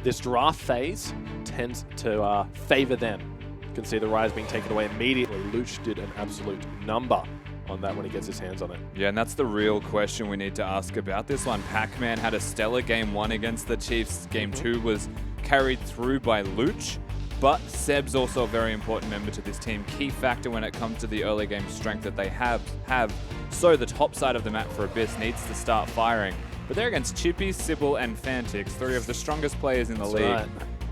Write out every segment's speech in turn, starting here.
this draft phase tends to favor them. You can see the Rise being taken away immediately. Luch did an absolute number on that when he gets his hands on it. Yeah, and that's the real question we need to ask about this one. Pac-Man had a stellar Game 1 against the Chiefs. Game 2 was carried through by Luch, but Seb's also a very important member to this team. Key factor when it comes to the early game strength that they have. So the top side of the map for Abyss needs to start firing. But they're against Chippy, Sybil, and Fantix, 3 of the strongest players in the league. Right.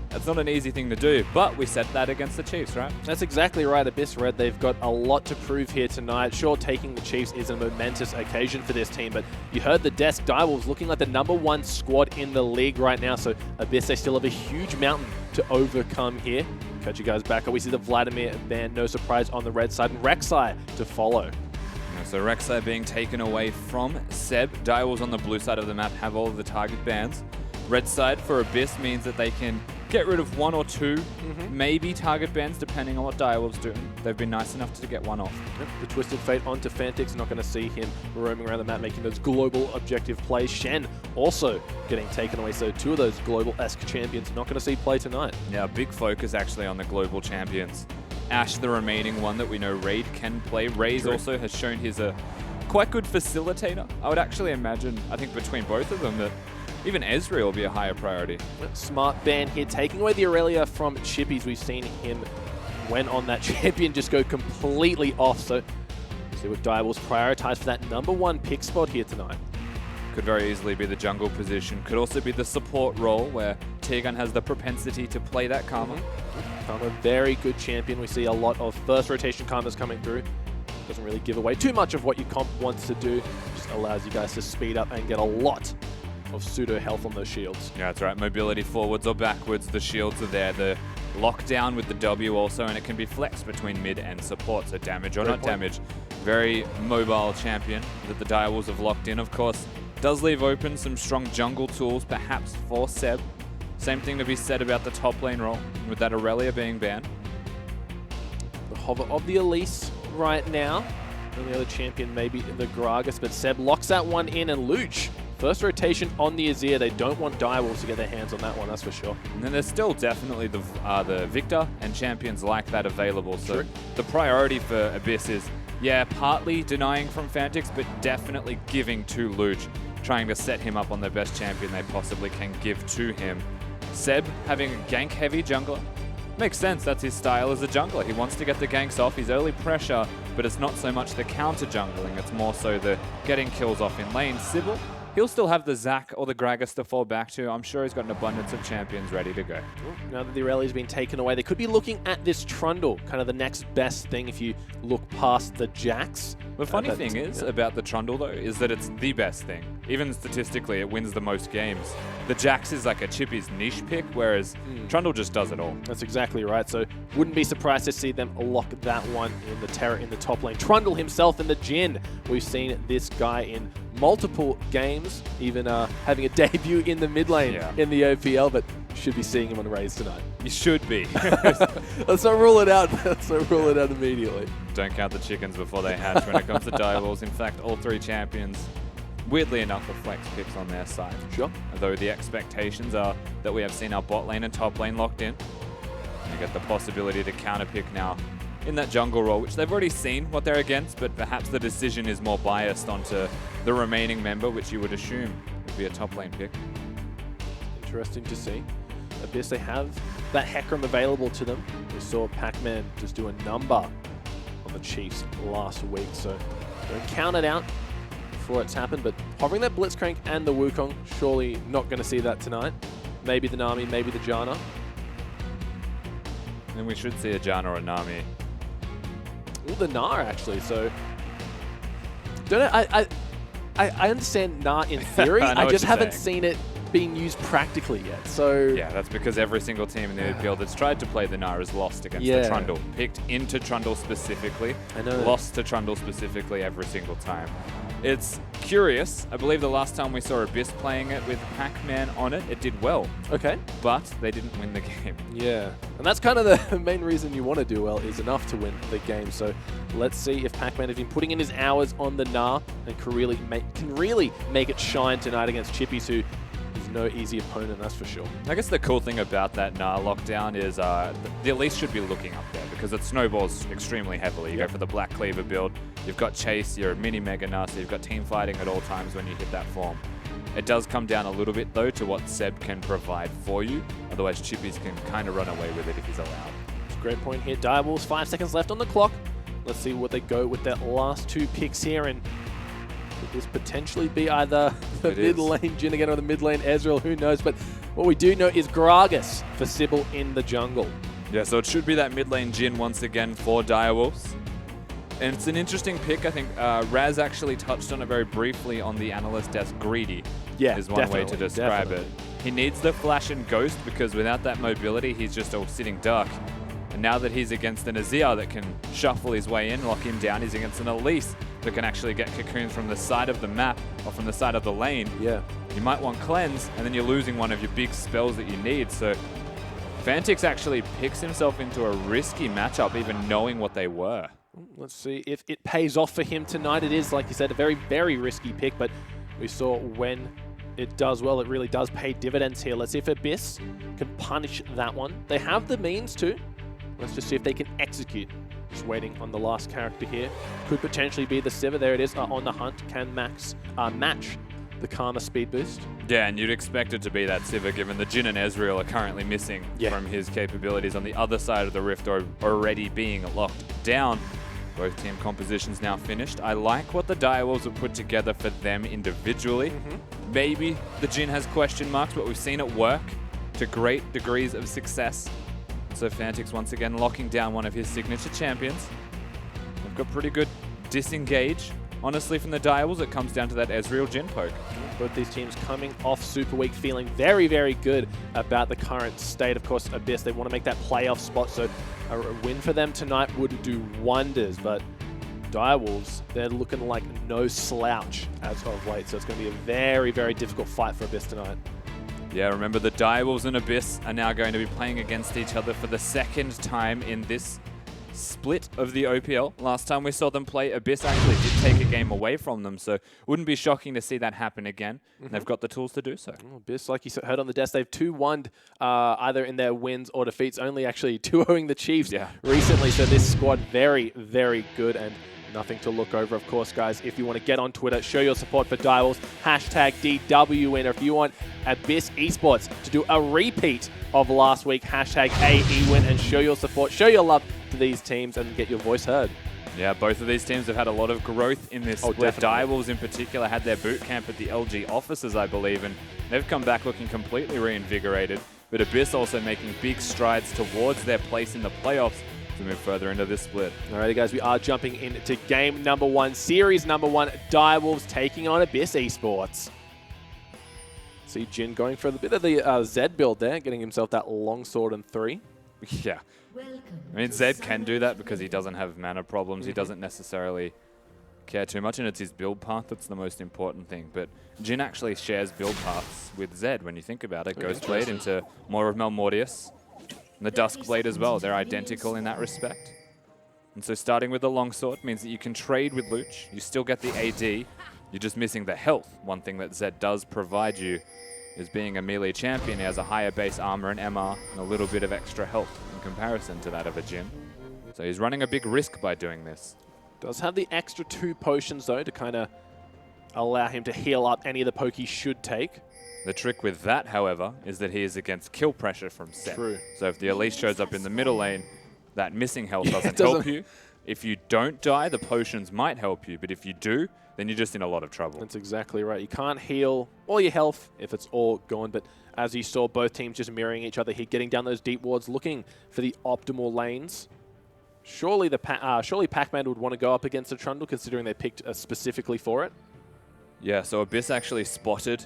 That's not an easy thing to do, but we said that against the Chiefs, right? That's exactly right, Abyss Red. They've got a lot to prove here tonight. Sure, taking the Chiefs is a momentous occasion for this team, but you heard the desk. Direwolves looking like the #1 squad in the league right now, so Abyss, they still have a huge mountain to overcome here. Catch you guys back up. We see the Vladimir ban, no surprise, on the red side, and Rek'Sai to follow. So Rek'Sai being taken away from Seb. Direwolves on the blue side of the map have all of the target bans. Red side for Abyss means that they can get rid of 1 or 2, maybe target bans, depending on what Direwolves do. They've been nice enough to get 1 off. Yep, the Twisted Fate onto Fantix. Not going to see him roaming around the map, making those global objective plays. Shen also getting taken away. So 2 of those global-esque champions not going to see play tonight. Yeah, big focus actually on the global champions. Ash, the remaining one that we know Raid can play. Raze also has shown he's a quite good facilitator. I would actually imagine, I think between both of them, that even Ezreal will be a higher priority. Smart ban here, taking away the Aurelia from Chippies. We've seen him, when on that champion, just go completely off. So, see what Direwolves prioritize for that #1 pick spot here tonight. Could very easily be the jungle position. Could also be the support role where Teargun has the propensity to play that Karma. Karma, very good champion. We see a lot of first rotation Karmas coming through. Doesn't really give away too much of what your comp wants to do. Just allows you guys to speed up and get a lot of pseudo health on those shields. Yeah, that's right. Mobility forwards or backwards, the shields are there. The lockdown with the W also, and it can be flexed between mid and support, so damage or not damage. Very mobile champion that the Direwolves have locked in, of course. Does leave open some strong jungle tools, perhaps for Seb. Same thing to be said about the top lane role, with that Aurelia being banned. The hover of the Elise right now. And the other champion maybe the Gragas, but Seb locks that one in, and Luch, first rotation on the Azir. They don't want Direwolves to get their hands on that one, that's for sure. And then there's still definitely the Victor and champions like that available. So the priority for Abyss is, yeah, partly denying from Fantix, but definitely giving to Luch, trying to set him up on the best champion they possibly can give to him. Seb having a gank-heavy jungler. Makes sense, that's his style as a jungler. He wants to get the ganks off, his early pressure, but it's not so much the counter-jungling, it's more so the getting kills off in lane. Sybil, he'll still have the Zac or the Gragas to fall back to. I'm sure he's got an abundance of champions ready to go. Now that the Aurelia's been taken away, they could be looking at this Trundle, kind of the next best thing if you look past the Jax. The funny thing is about the Trundle, though, is that it's the best thing. Even statistically, it wins the most games. The Jax is like a Chippy's niche pick, whereas Trundle just does it all. That's exactly right. So wouldn't be surprised to see them lock that one in the Terra in the top lane. Trundle himself in the Jhin. We've seen this guy in multiple games, even having a debut in the mid lane in the OPL, but should be seeing him on Raze tonight. You should be. Let's not rule it out. Let's not rule it out immediately. Don't count the chickens before they hatch when it comes to Direwolves. In fact, all 3 champions, weirdly enough, are flex picks on their side. Sure. Although the expectations are that we have seen our bot lane and top lane locked in. You get the possibility to counter pick now in that jungle role, which they've already seen what they're against, but perhaps the decision is more biased onto the remaining member, which you would assume would be a top lane pick. Interesting to see. Abyss, they have that Hecarim available to them. We saw Pac-Man just do a number on the Chiefs last week, so don't count it out before it's happened, but hovering that Blitzcrank and the Wukong, surely not going to see that tonight. Maybe the Nami, maybe the Janna. And we should see a Janna or a Nami. Ooh, the Gnar, actually, so... Don't know, I understand Gnar in theory, I just haven't seen it being used practically yet, so... Yeah, that's because every single team in the OPL that's tried to play the Gnar has lost against the Trundle. Picked into Trundle specifically, lost to Trundle specifically every single time. It's curious. I believe the last time we saw Abyss playing it with Pac-Man on it, it did well. Okay. But they didn't win the game. Yeah. And that's kind of the main reason you want to do well, is enough to win the game. So let's see if Pac-Man has been putting in his hours on the Gnar and can really make it shine tonight against Chippies, who is no easy opponent, that's for sure. I guess the cool thing about that Gnar lockdown is the Elise should be looking up there because it snowballs extremely heavily. You go for the Black Cleaver build, you've got Chase, you're a mini Mega Gnar, so you've got team fighting at all times when you hit that form. It does come down a little bit, though, to what Seb can provide for you. Otherwise, Chippies can kind of run away with it if he's allowed. Great point here. Direwolves, 5 seconds left on the clock. Let's see what they go with that last 2 picks here. And could this potentially be either the mid lane Jin again or the mid lane Ezreal? Who knows? But what we do know is Gragas for Sybil in the jungle. Yeah, so it should be that mid lane Jin once again for Direwolves. And it's an interesting pick. I think Raz actually touched on it very briefly on the analyst desk. Greedy is one way to describe it. He needs the flash and ghost because without that mobility, he's just all sitting duck. And now that he's against an Azir that can shuffle his way in, lock him down, he's against an Elise that can actually get cocoons from the side of the map or from the side of the lane. Yeah. You might want cleanse, and then you're losing one of your big spells that you need. So Fantix actually picks himself into a risky matchup, even knowing what they were. Let's see if it pays off for him tonight. It is, like you said, a very, very risky pick, but we saw when it does well, it really does pay dividends here. Let's see if Abyss can punish that one. They have the means to. Let's just see if they can execute. Just waiting on the last character here. Could potentially be the Sivir. There it is, on the hunt. Can match the Karma speed boost. Yeah, and you'd expect it to be that Sivir, given the Jin and Ezreal are currently missing from his capabilities on the other side of the rift, or already being locked down. Both team compositions now finished. I like what the Direwolves have put together for them individually. Maybe the Jin has question marks, but we've seen it work to great degrees of success. So Fantix once again locking down one of his signature champions. They've got pretty good disengage. Honestly, from the Direwolves, it comes down to that Ezreal Jin poke. Both these teams coming off Super Week feeling very, very good about the current state. Of course, Abyss, they want to make that playoff spot, so a win for them tonight would do wonders. But Direwolves, they're looking like no slouch as of late, so it's going to be a very, very difficult fight for Abyss tonight. Yeah, remember the Direwolves and Abyss are now going to be playing against each other for the second time in this split of the OPL. Last time we saw them play, Abyss actually did take a game away from them, so wouldn't be shocking to see that happen again. They've got the tools to do so. Abyss, like you heard on the desk, they've 2-1'd either in their wins or defeats, only actually 2-0ing the Chiefs recently, so this squad very, very good and nothing to look over, of course, guys. If you want to get on Twitter, show your support for Direwolves, hashtag DWWin, or if you want Abyss Esports to do a repeat of last week, hashtag AEWin, and show your support, show your love to these teams and get your voice heard. Yeah, both of these teams have had a lot of growth in this split. Direwolves in particular had their boot camp at the LG offices, I believe, and they've come back looking completely reinvigorated. But Abyss also making big strides towards their place in the playoffs to move further into this split. Alrighty, guys, we are jumping into game number 1, series number 1, Direwolves taking on Abyss Esports. See Jin going for a bit of the Zed build there, getting himself that longsword and 3. Yeah. I mean, Zed can do that because he doesn't have mana problems. He doesn't necessarily care too much, and it's his build path that's the most important thing. But Jin actually shares build paths with Zed when you think about it. Ghostblade into more of Malmortius. And the Duskblade as well. They're identical in that respect. And so starting with the longsword means that you can trade with Luch. You still get the AD. You're just missing the health. One thing that Zed does provide you is being a melee champion. He has a higher base armor and MR and a little bit of extra health in comparison to that of a Jin. So he's running a big risk by doing this. Does have the extra 2 potions, though, to kind of allow him to heal up any of the poke he should take. The trick with that, however, is that he is against kill pressure from Seth. True. So if the Elise shows up in the middle lane, that missing health doesn't help you. If you don't die, the potions might help you, but if you do, then you're just in a lot of trouble. That's exactly right. You can't heal all your health if it's all gone, but as you saw, both teams just mirroring each other here, getting down those deep wards, looking for the optimal lanes. Surely Pac-Man would want to go up against the Trundle, considering they picked specifically for it. Yeah, so Abyss actually spotted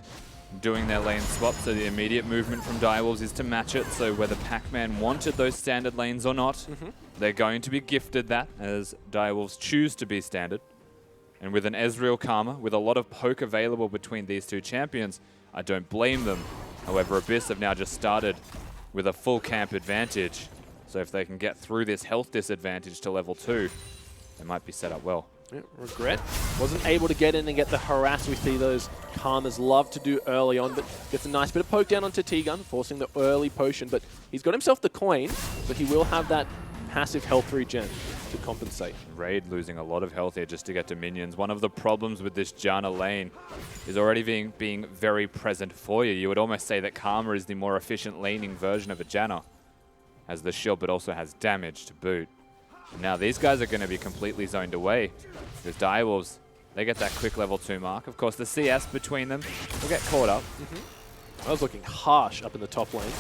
doing their lane swap, so the immediate movement from Direwolves is to match it. So whether Pac-Man wanted those standard lanes or not, they're going to be gifted that, as Direwolves choose to be standard. And with an Ezreal Karma, with a lot of poke available between these two champions, I don't blame them. However, Abyss have now just started with a full camp advantage. So if they can get through this health disadvantage to level 2, they might be set up well. Yeah, Regret wasn't able to get in and get the harass. We see those Karma's love to do early on, but gets a nice bit of poke down onto T-Gun, forcing the early potion, but he's got himself the coin, so he will have that passive health regen to compensate. Raid losing a lot of health here just to get to minions. One of the problems with this Janna lane is already being very present for you. You would almost say that Karma is the more efficient laning version of a Janna. Has the shield, but also has damage to boot. Now these guys are going to be completely zoned away. Because Direwolves, they get that quick level 2 mark. Of course, the CS between them will get caught up. I was looking harsh up in the top lane.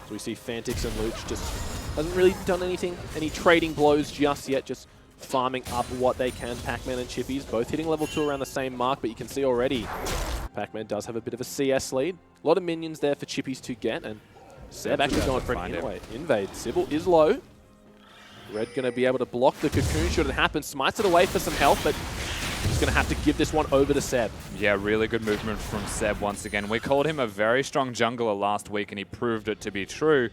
So we see Fantix and Luch just hasn't really done anything, any trading blows just yet, just farming up what they can. Pac-Man and Chippies both hitting level 2 around the same mark, but you can see already Pac-Man does have a bit of a CS lead. A lot of minions there for Chippies to get, and Seb actually going for an invade. Sybil is low. Red going to be able to block the cocoon should it happen. Smites it away for some health, but he's going to have to give this one over to Seb. Yeah, really good movement from Seb once again. We called him a very strong jungler last week, and he proved it to be true.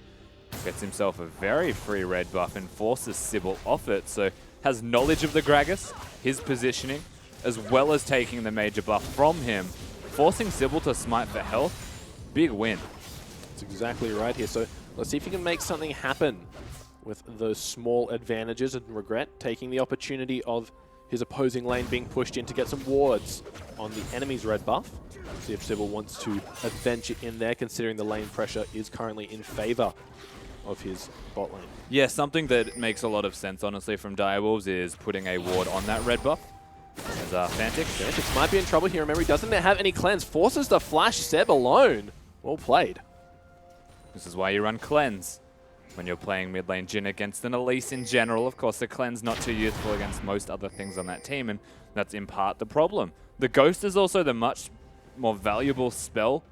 Gets himself a very free red buff and forces Sybil off it, so has knowledge of the Gragas, his positioning, as well as taking the major buff from him, forcing Sybil to smite for health. Big win. That's exactly right here. So let's see if he can make something happen with those small advantages, and Regret taking the opportunity of his opposing lane being pushed in to get some wards on the enemy's red buff. See if Sybil wants to adventure in there, considering the lane pressure is currently in favor of his bot lane. Yeah, something that makes a lot of sense, honestly, from Direwolves is putting a ward on that red buff. As Fantix might be in trouble here. Remember, he doesn't have any cleanse. Forces the flash Seb alone. Well played. This is why you run cleanse when you're playing mid lane Jhin against an Elise in general. Of course, the cleanse not too useful against most other things on that team, and that's in part the problem. The Ghost is also the much more valuable spell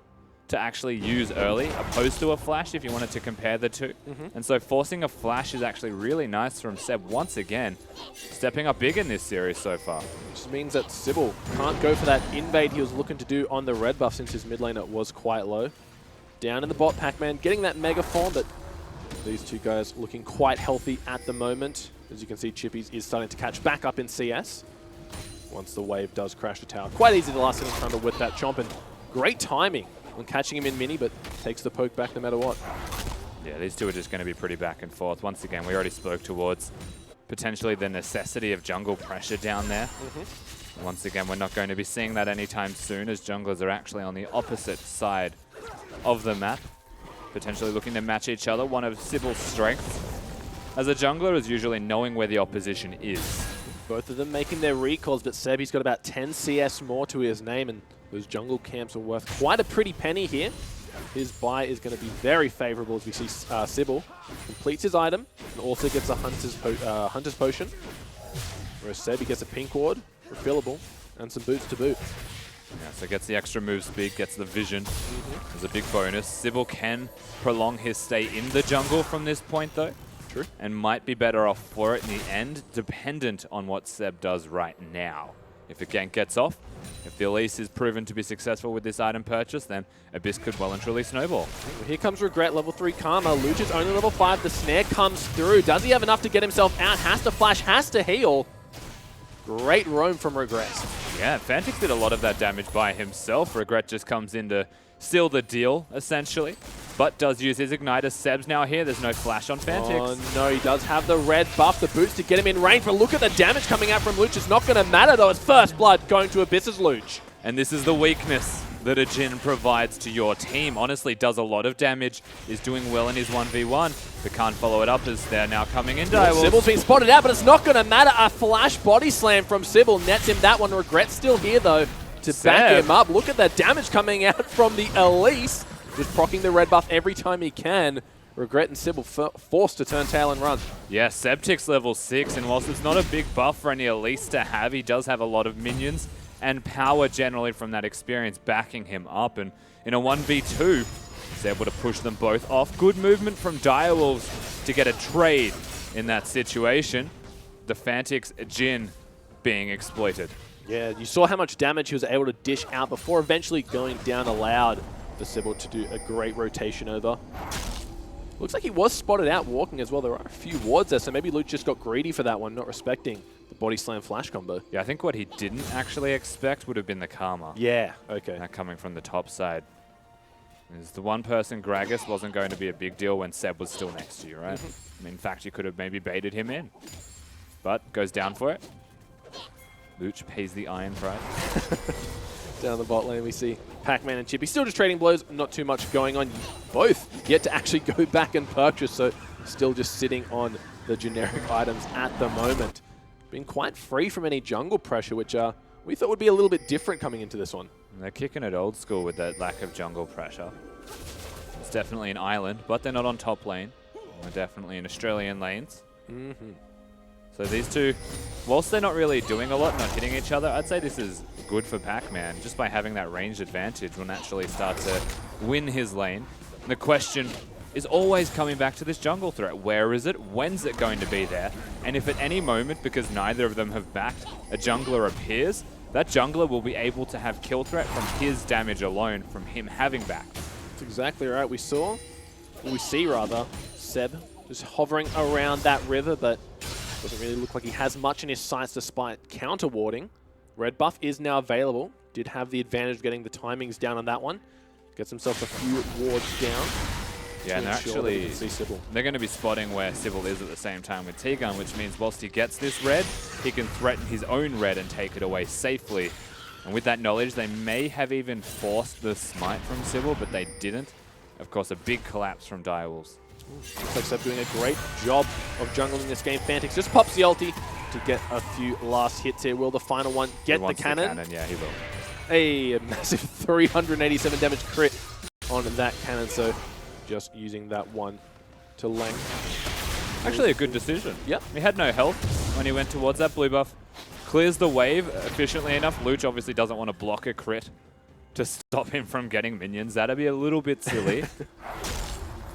to actually use early, opposed to a flash if you wanted to compare the two. And so forcing a flash is actually really nice from Seb once again, stepping up big in this series so far. Which means that Sybil can't go for that invade he was looking to do on the red buff since his mid laner was quite low. Down in the bot, Pac-Man getting that mega form, but these two guys looking quite healthy at the moment. As you can see, Chippies is starting to catch back up in CS once the wave does crash the tower. Quite easy to last in front of with that chomp, and great timing on catching him in mini, but takes the poke back no matter what. Yeah, these two are just going to be pretty back and forth. Once again, we already spoke towards potentially the necessity of jungle pressure down there. Once again, we're not going to be seeing that anytime soon, as junglers are actually on the opposite side of the map, potentially looking to match each other. One of Sybil's strengths as a jungler is usually knowing where the opposition is. Both of them making their recalls, but Seb, he's got about 10 CS more to his name, and those jungle camps are worth quite a pretty penny here. His buy is going to be very favorable as we see Sybil completes his item and also gets a Hunter's Potion. Whereas Seb, he gets a pink ward, refillable, and some boots to boot. Yeah, so gets the extra move speed, gets the vision as a big bonus. Sybil can prolong his stay in the jungle from this point though. True. And might be better off for it in the end, dependent on what Seb does right now. If the gank gets off, if the Elise is proven to be successful with this item purchase, then Abyss could well and truly snowball. Well, here comes Regret, level 3 Karma. Luch is only level 5. The snare comes through. Does he have enough to get himself out? Has to flash, has to heal. Great roam from Regret. Yeah, Fantix did a lot of that damage by himself. Regret just comes in to seal the deal, essentially. But does use his Igniter. Seb's now here. There's no flash on Fantix. Oh, no. He does have the red buff, the boots to get him in range. But look at the damage coming out from Luch. It's not going to matter, though. It's first blood going to Abyss's Luch. And this is the weakness that a Jhin provides to your team. Honestly, does a lot of damage, is doing well in his 1v1, but can't follow it up as they're now coming in. Sybil's been spotted out, but it's not going to matter. A flash body slam from Sybil nets him that one. Regret's still here, though, to back him up. Look at the damage coming out from the Elise. Just proccing the red buff every time he can. Regret and Sybil forced to turn tail and run. Yeah, Sebtic's level 6, and whilst it's not a big buff for any Elise to have, he does have a lot of minions and power generally from that experience backing him up. And in a 1v2, he's able to push them both off. Good movement from Direwolves to get a trade in that situation. The Fantix Jhin being exploited. Yeah, you saw how much damage he was able to dish out before eventually going down allowed for Sybil to do a great rotation over. Looks like he was spotted out walking as well. There are a few wards there, so maybe Luke just got greedy for that one, not respecting the body slam flash combo. Yeah, I think what he didn't actually expect would have been the karma. Yeah, okay. That coming from the top side. Is the one person, Gragas, wasn't going to be a big deal when Seb was still next to you, right? I mean, in fact, you could have maybe baited him in. But goes down for it. Luch pays the iron price. Down the bot lane, we see Pac-Man and Chippy still just trading blows. Not too much going on. Both yet to actually go back and purchase, so still just sitting on the generic items at the moment. Been quite free from any jungle pressure, which we thought would be a little bit different coming into this one. And they're kicking it old school with that lack of jungle pressure. It's definitely an island, but they're not on top lane. They're definitely in Australian lanes. So these two, whilst they're not really doing a lot, not hitting each other, I'd say this is good for Pac-Man. Just by having that ranged advantage will naturally start to win his lane. And the question is always coming back to this jungle threat. Where is it? When's it going to be there? And if at any moment, because neither of them have backed, a jungler appears, that jungler will be able to have kill threat from his damage alone, from him having backed. That's exactly right. We see Seb just hovering around that river, but doesn't really look like he has much in his sights despite counter warding. Red buff is now available. Did have the advantage of getting the timings down on that one. Gets himself a few wards down. Yeah, and they're going to be spotting where Sybil is at the same time with T-Gun, which means whilst he gets this red, he can threaten his own red and take it away safely. And with that knowledge, they may have even forced the smite from Sybil, but they didn't. Of course, a big collapse from Direwolves. Looks like Seb doing a great job of jungling this game. Fantix just pops the ulti to get a few last hits here. Will the final one get the cannon? Yeah, he will. A massive 387 damage crit on that cannon, so just using that one to length. Actually a good decision. Yep. He had no health when he went towards that blue buff. Clears the wave efficiently enough. Luch obviously doesn't want to block a crit to stop him from getting minions. That'd be a little bit silly.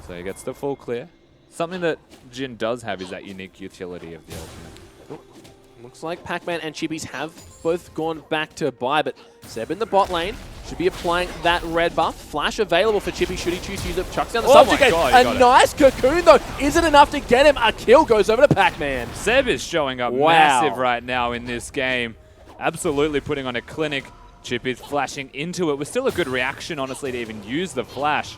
So he gets the full clear. Something that Jhin does have is that unique utility of the ultimate. Looks like Pac-Man and Chippies have both gone back to buy, but Seb in the bot lane should be applying that red buff. Flash available for Chippy should he choose to use it. Chucks down the subjugate. A nice cocoon though. Isn't enough to get him. A kill goes over to Pac-Man. Seb is showing up massive right now in this game. Absolutely putting on a clinic. Chippy's flashing into it. Was still a good reaction, honestly, to even use the flash.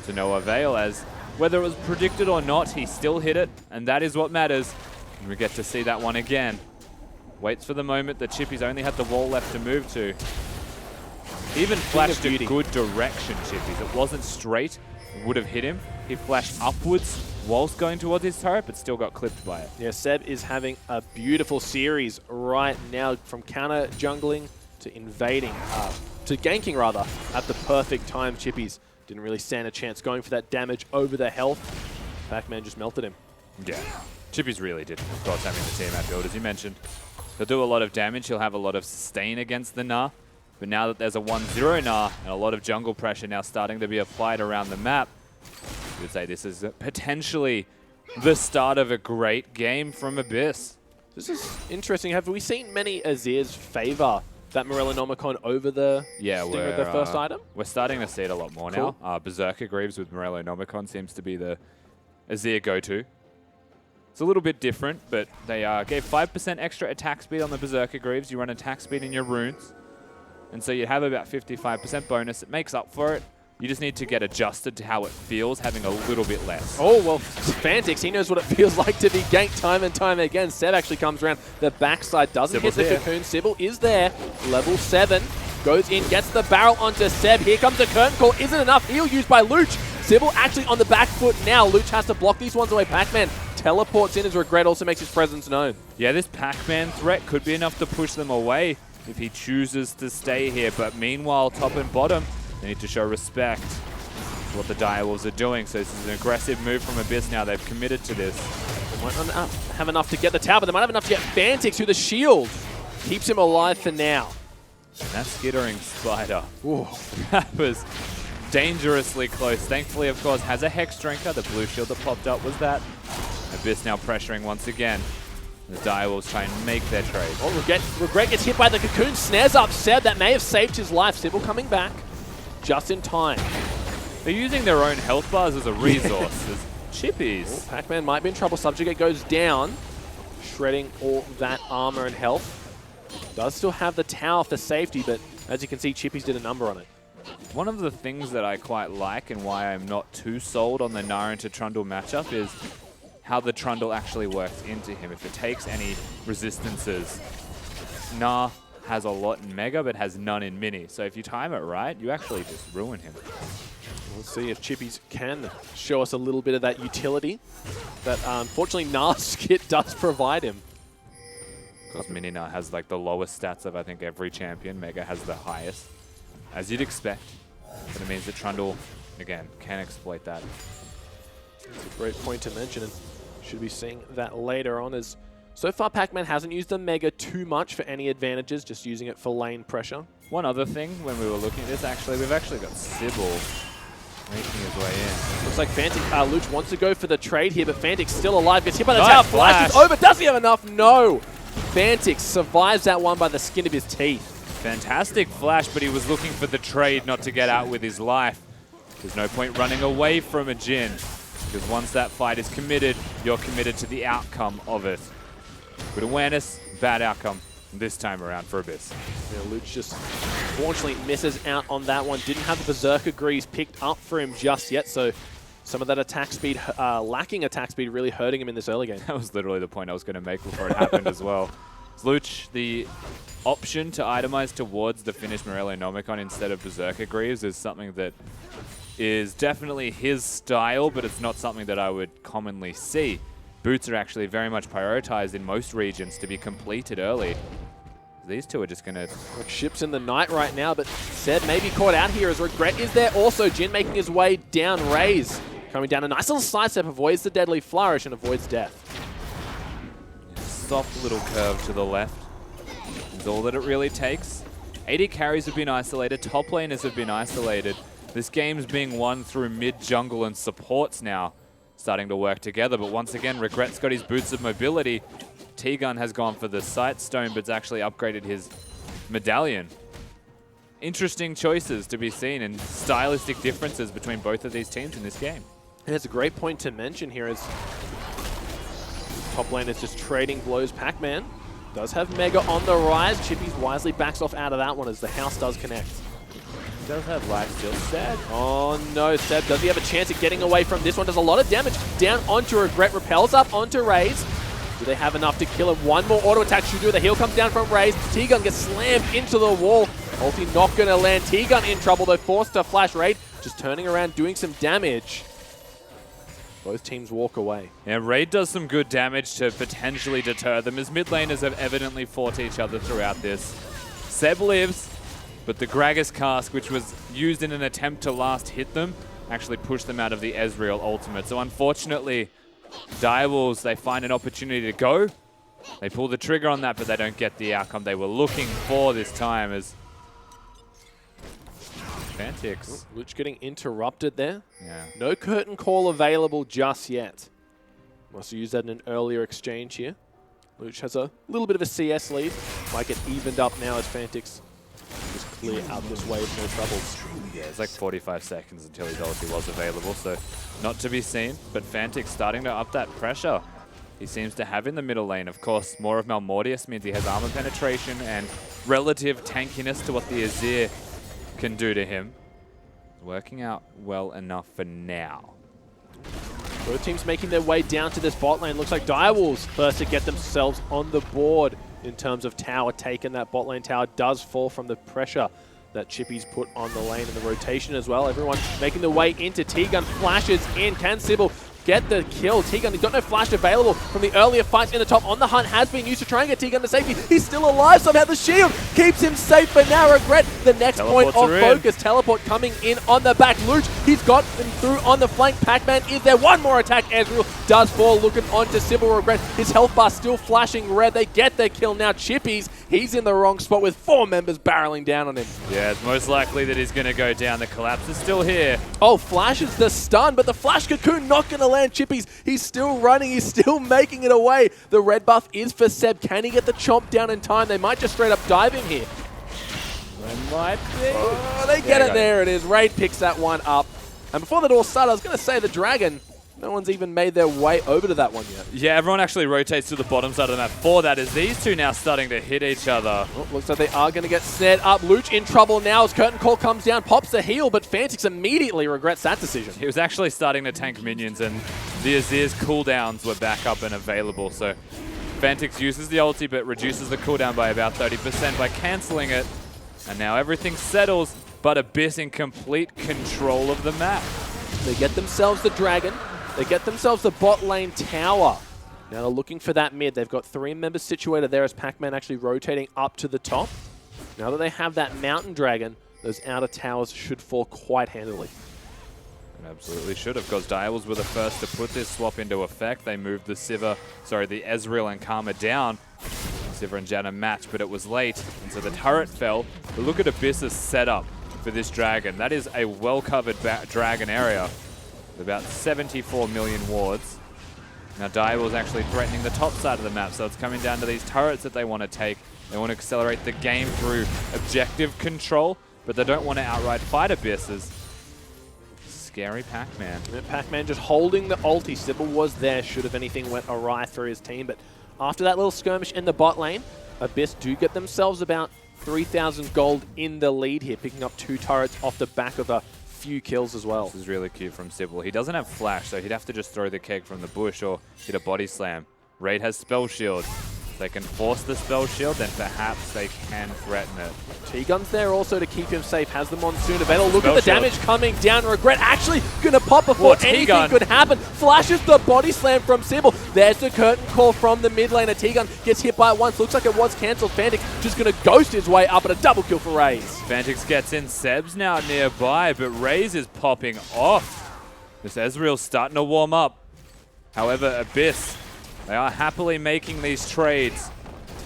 To no avail, as whether it was predicted or not, he still hit it, and that is what matters. And we get to see that one again. Waits for the moment that Chippy's only had the wall left to move to. He even flashed a good direction, Chippy's. It wasn't straight, it would have hit him. He flashed upwards whilst going towards his turret, but still got clipped by it. Yeah, Seb is having a beautiful series right now, from counter jungling to invading, to ganking rather, at the perfect time. Chippies didn't really stand a chance going for that damage over the health. Pac-Man just melted him. Yeah, Chippy's really did, of course, having the team out build, as you mentioned. He'll do a lot of damage, he'll have a lot of sustain against the Gnar. But now that there's a 1-0 Gnar and a lot of jungle pressure now starting to be applied around the map, you would say this is potentially the start of a great game from Abyss. This is interesting. Have we seen many Azirs favor that Morellonomicon over the Stinger of the first item? We're starting to see it a lot more now. Berserker Greaves with Morellonomicon seems to be the Azir go-to. It's a little bit different, but they gave 5% extra attack speed on the Berserker Greaves. You run attack speed in your runes, and so you have about 55% bonus. It makes up for it. You just need to get adjusted to how it feels having a little bit less. Oh, well, Fantix, he knows what it feels like to be ganked time and time again. Seb actually comes around the backside, doesn't hit the cocoon. Sybil is there. Level 7. Goes in, gets the barrel onto Seb. Here comes the curtain call. Isn't enough. Heal used by Luch. Sybil actually on the back foot now. Luch has to block these ones away. Pac-Man teleports in as Regret also makes his presence known. Yeah, this Pac-Man threat could be enough to push them away if he chooses to stay here. But meanwhile, top and bottom, they need to show respect to what the Direwolves are doing. So this is an aggressive move from Abyss now. They've committed to this. They might not have enough to get the tower, but they might have enough to get Fantix, who the shield keeps him alive for now. And that skittering spider. Ooh, that was dangerously close. Thankfully, of course, has a Hex Drinker. The blue shield that popped up was that. Abyss now pressuring once again. The Direwolves try and make their trade. Oh, Regret gets hit by the cocoon, snares up Seb. That may have saved his life. Sybil coming back just in time. They're using their own health bars as a resource. As Chippies. Pac-Man might be in trouble. Subjugate goes down. shredding all that armor and health. Does still have the tower for safety, but as you can see, Chippies did a number on it. One of the things that I quite like and why I'm not too sold on the Naren to Trundle matchup is how the Trundle actually works into him. If it takes any resistances, Nah has a lot in Mega, but has none in Mini. So if you time it right, you actually just ruin him. We'll see if Chippies can show us a little bit of that utility that unfortunately Nah's kit does provide him. Because Mini Nah has like the lowest stats of I think every champion. Mega has the highest, as you'd expect. But it means that Trundle, again, can exploit that. It's a great point to mention, and should be seeing that later on, as so far Pac-Man hasn't used the Mega too much for any advantages, just using it for lane pressure. One other thing, when we were looking at this, actually, we've actually got Sybil making his way in. Looks like Fantic, Luch wants to go for the trade here, but Fantic's still alive, gets hit by the Nice tower, flash. flashes over, does he have enough? No! Fantic survives that one by the skin of his teeth. Fantastic flash, but he was looking for the trade, not to get out with his life. There's no point running away from a Jhin, because once that fight is committed, you're committed to the outcome of it. Good awareness, bad outcome this time around for Abyss. Yeah, Luch just unfortunately misses out on that one. Didn't have the Berserker Greaves picked up for him just yet, so some of that attack speed, lacking attack speed, really hurting him in this early game. That was literally the point I was going to make before it happened as well. Luch, the option to itemize towards the finished Morello-Nomicon instead of Berserker Greaves is something that is definitely his style, but it's not something that I would commonly see. Boots are actually very much prioritized in most regions to be completed early. These two are just going to... Ships in the night right now, but Seb may be caught out here as Regret is there also. Jhin making his way down Raze. Coming down a nice little sidestep, avoids the deadly flourish and avoids death. Soft little curve to the left is all that it really takes. AD carries have been isolated, top laners have been isolated. This game's being won through mid, jungle, and supports now, starting to work together. But once again, Regret's got his boots of mobility. T-Gun has gone for the Sight Stone, but's actually upgraded his medallion. Interesting choices to be seen and stylistic differences between both of these teams in this game. And it's a great point to mention here as top lane is just trading blows. Pac-Man does have Mega on the rise. Chippies wisely backs off out of that one as the house does connect. He does have life steal. Seb. Oh no, Seb, does he have a chance of getting away from this one? Does a lot of damage down onto Regret, repels up onto Raze. Do they have enough to kill him? One more auto attack should do. The heal comes down from Raze. T-Gun gets slammed into the wall. Ulti not going to land. T-Gun in trouble though, forced to flash Raid. Just turning around, doing some damage. Both teams walk away. Yeah, Raid does some good damage to potentially deter them, as mid laners have evidently fought each other throughout this. Seb lives, but the Gragas cask, which was used in an attempt to last hit them, actually pushed them out of the Ezreal ultimate. So unfortunately, Direwolves, they find an opportunity to go. They pull the trigger on that, but they don't get the outcome they were looking for this time as Fantix. Luch getting interrupted there. Yeah. No curtain call available just yet. Must have used that in an earlier exchange here. Luch has a little bit of a CS lead. Might get evened up now as Fantix just clear out this wave, no troubles. Yeah, it's like 45 seconds until his ulti was available, so not to be seen. But Fantix starting to up that pressure he seems to have in the middle lane. Of course, more of Malmortius means he has armor penetration and relative tankiness to what the Azir can do to him. Working out well enough for now. Both teams making their way down to this bot lane. Looks like Direwolves first to get themselves on the board in terms of tower taken. That bot lane tower does fall from the pressure that Chippy's put on the lane and the rotation as well. Everyone making their way into T-Gun, flashes in. Can Sybil get the kill? T-Gun, he's got no flash available from the earlier fights in the top. On the hunt has been used to try and get T-Gun to safety. He's still alive. Somehow the shield keeps him safe, but now Regret the next point of focus. Teleport coming in on the back. Luch, he's got him through on the flank. Pac-Man is there. One more attack. Ezreal does fall, looking onto Sybil. Regret, his health bar still flashing red. They get their kill now. Chippies, he's in the wrong spot with 4 members barreling down on him. Yeah, it's most likely that he's going to go down. The collapse is still here. Oh, flashes the stun, but the flash cocoon not going to land Chippies. He's still running. He's still making it away. The red buff is for Seb. Can he get the chomp down in time? They might just straight up dive him here. They might be. Oh, they get it. There it is. Raid picks that one up. And before that all started, I was going to say the dragon No one's even made their way over to that one yet. Yeah, everyone actually rotates to the bottom side of the map for that, as these two now starting to hit each other. Oh, looks like they are going to get snared up. Luch in trouble now as Curtain Call comes down, pops the heal, but Fantix immediately regrets that decision. He was actually starting to tank minions, and the Azir's cooldowns were back up and available, so Fantix uses the ulti, but reduces the cooldown by about 30% by cancelling it. And now everything settles, but Abyss in complete control of the map. They get themselves the dragon. They get themselves the bot lane tower. Now they're looking for that mid. They've got 3 members situated there as Pac-Man actually rotating up to the top. Now that they have that mountain dragon, those outer towers should fall quite handily. It absolutely should have, because Direwolves were the first to put this swap into effect. They moved the Ezreal and Karma down. Sivir and Janna matched, but it was late, and so the turret fell. But look at Abyss's setup for this dragon. That is a well-covered dragon area with about 74 million wards. Now Direwolves actually threatening the top side of the map, so it's coming down to these turrets that they want to take. They want to accelerate the game through objective control, but they don't want to outright fight Abysses. Scary Pac-Man. Pac-Man just holding the ulti. Sybil was there should have anything went awry through his team, but after that little skirmish in the bot lane, Abyss do get themselves about 3,000 gold in the lead here, picking up 2 turrets off the back of a few kills as well. This is really cute from Sybil. He doesn't have flash, so he'd have to just throw the keg from the bush or hit a body slam. Raid has spell shield. If they can force the spell shield, then perhaps they can threaten it. T-Gun's there also to keep him safe. Has the Monsoon available. Look at the damage coming down. Regret actually going to pop before anything could happen. Flashes the body slam from Sybil. There's the curtain call from the mid laner. T-Gun gets hit by it once. Looks like it was cancelled. Fantix just going to ghost his way up and a double kill for Raze. Fantix gets in. Seb's now nearby, but Raze is popping off. This Ezreal's starting to warm up. However, Abyss, they are happily making these trades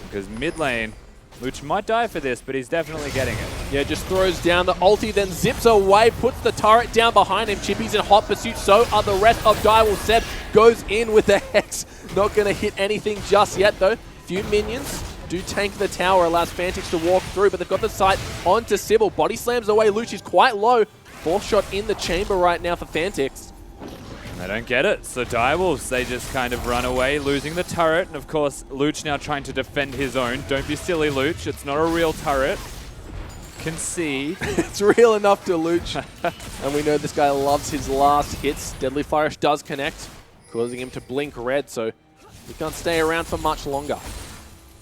because mid lane, Luch might die for this, but he's definitely getting it. Yeah, just throws down the ulti, then zips away, puts the turret down behind him. Chippy's in hot pursuit, so are the rest of Direwolf. Seb goes in with the Hex. Not going to hit anything just yet, though. Few minions do tank the tower, allows Fantix to walk through, but they've got the sight onto Sybil. Body slams away. Luch is quite low. 4th shot in the chamber right now for Fantix. They don't get it, so Direwolves, they just kind of run away, losing the turret, and of course, Luch now trying to defend his own. Don't be silly, Luch, it's not a real turret. Concede. It's real enough to Luch. And we know this guy loves his last hits. Deadly Flourish does connect, causing him to blink red, so he can't stay around for much longer.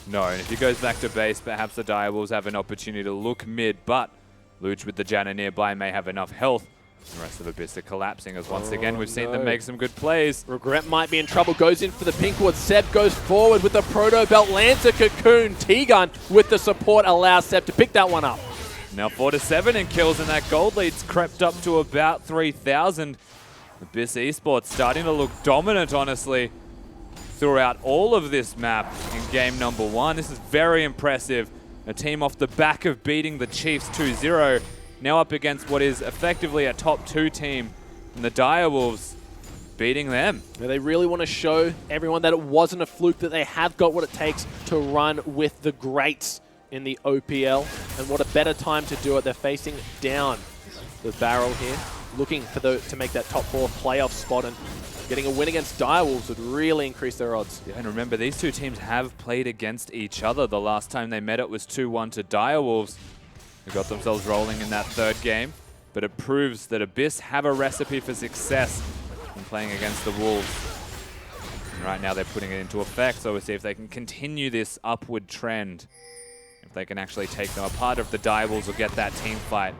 No, and if he goes back to base, perhaps the Direwolves have an opportunity to look mid, but Luch with the Janna nearby may have enough health. The rest of Abyss are collapsing as once again we've seen them make some good plays. Regret might be in trouble, goes in for the pink ward. Seb goes forward with the Proto Belt, lands a cocoon. T-Gun with the support allows Seb to pick that one up. Now 4-7 in kills, and that gold lead's crept up to about 3,000. Abyss Esports starting to look dominant, honestly, throughout all of this map in game number 1. This is very impressive. A team off the back of beating the Chiefs 2-0. Now up against what is effectively a top 2 team, and the Direwolves beating them. Now they really want to show everyone that it wasn't a fluke, that they have got what it takes to run with the greats in the OPL, and what a better time to do it. They're facing down the barrel here, looking for to make that top 4 playoff spot, and getting a win against Direwolves would really increase their odds. Yeah, and remember, these two teams have played against each other. The last time they met, it was 2-1 to Direwolves. They got themselves rolling in that 3rd game, but it proves that Abyss have a recipe for success in playing against the Wolves. And right now they're putting it into effect, so we'll see if they can continue this upward trend. If they can actually take them apart of the Direwolves or get that team fight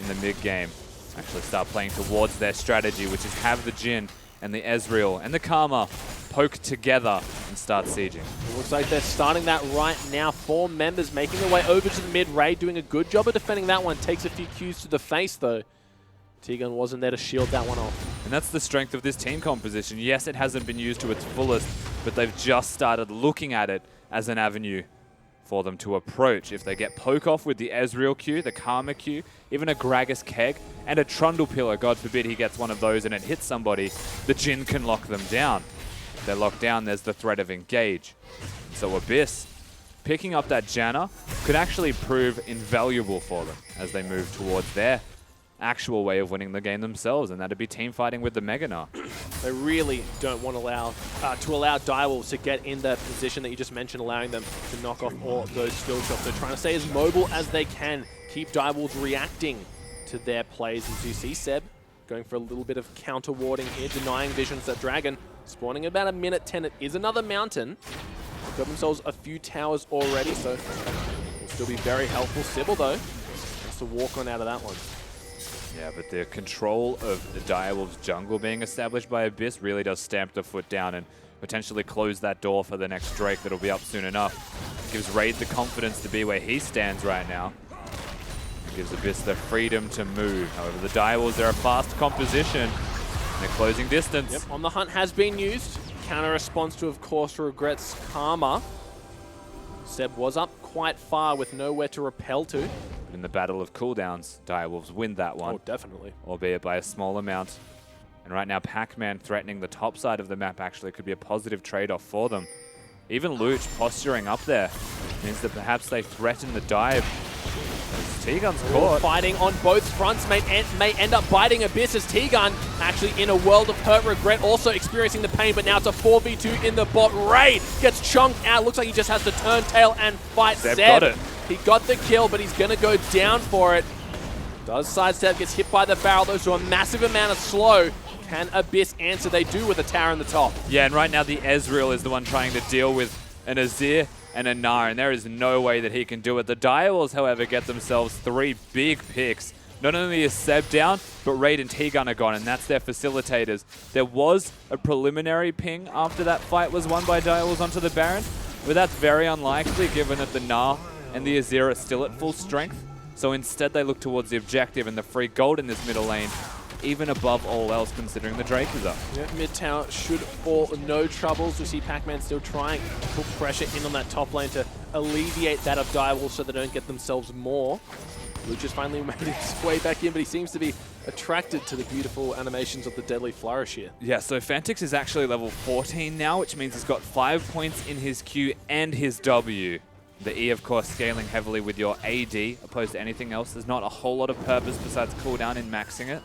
in the mid-game. Actually start playing towards their strategy, which is have the Jhin and the Ezreal and the Karma poke together and start sieging. It looks like they're starting that right now. 4 members making their way over to the mid-raid, doing a good job of defending that one. Takes a few cues to the face, though. T-Gun wasn't there to shield that one off. And that's the strength of this team composition. Yes, it hasn't been used to its fullest, but they've just started looking at it as an avenue for them to approach. If they get poke off with the Ezreal Q, the Karma Q, even a Gragas Keg, and a Trundle Pillar, God forbid he gets one of those and it hits somebody, the Jhin can lock them down. If they're locked down, there's the threat of engage. So Abyss, picking up that Janna, could actually prove invaluable for them as they move towards their actual way of winning the game themselves, and that'd be team fighting with the Mega Gnar. They really don't want to allow Direwolves to get in the position that you just mentioned, allowing them to knock off all of those skill shots. They're trying to stay as mobile as they can, keep Direwolves reacting to their plays. And so you see Seb going for a little bit of counter warding here, denying visions that Dragon, spawning about a minute 10. It is another mountain. They've got themselves a few towers already, so will still be very helpful. Sybil, though, has to walk on out of that one. Yeah, but the control of the Direwolves jungle being established by Abyss really does stamp the foot down and potentially close that door for the next Drake that'll be up soon enough. Gives Raid the confidence to be where he stands right now. Gives Abyss the freedom to move. However, the Direwolves, they're a fast composition. They're closing distance. Yep, On the Hunt has been used. Counter response to, of course, regrets Karma. Seb was up quite far with nowhere to repel to. In the battle of cooldowns, Direwolves win that one. Oh, definitely. Albeit by a small amount. And right now, Pac-Man threatening the top side of the map actually could be a positive trade-off for them. Even Luch posturing up there means that perhaps they threaten the dive. T-Gun's caught. Fighting on both fronts may end up biting Abyss as T-Gun actually in a world of hurt. Regret also experiencing the pain, but now it's a 4v2 in the bot. Raid gets chunked out. Looks like he just has to turn tail and fight Seb. Got it. He got the kill, but he's going to go down for it. Does sidestep, gets hit by the barrel, though, so a massive amount of slow. Can Abyss answer? They do with a tower in the top. Yeah, and right now the Ezreal is the one trying to deal with an Azir and a Gnar, and there is no way that he can do it. The Direwolves, however, get themselves 3 big picks. Not only is Seb down, but Raid and T-Gun are gone, and that's their facilitators. There was a preliminary ping after that fight was won by Direwolves onto the Baron, but that's very unlikely given that the Gnar and the Azir are still at full strength. So instead they look towards the objective and the free gold in this middle lane, even above all else considering the Drake is up. Yeah, mid tower should fall no troubles. We see Pac-Man still trying to put pressure in on that top lane to alleviate that of Direwolves so they don't get themselves more. Luch has finally made his way back in, but he seems to be attracted to the beautiful animations of the Deadly Flourish here. Yeah, so Fantix is actually level 14 now, which means he's got 5 points in his Q and his W. The E, of course, scaling heavily with your AD, opposed to anything else. There's not a whole lot of purpose besides cooldown in maxing it.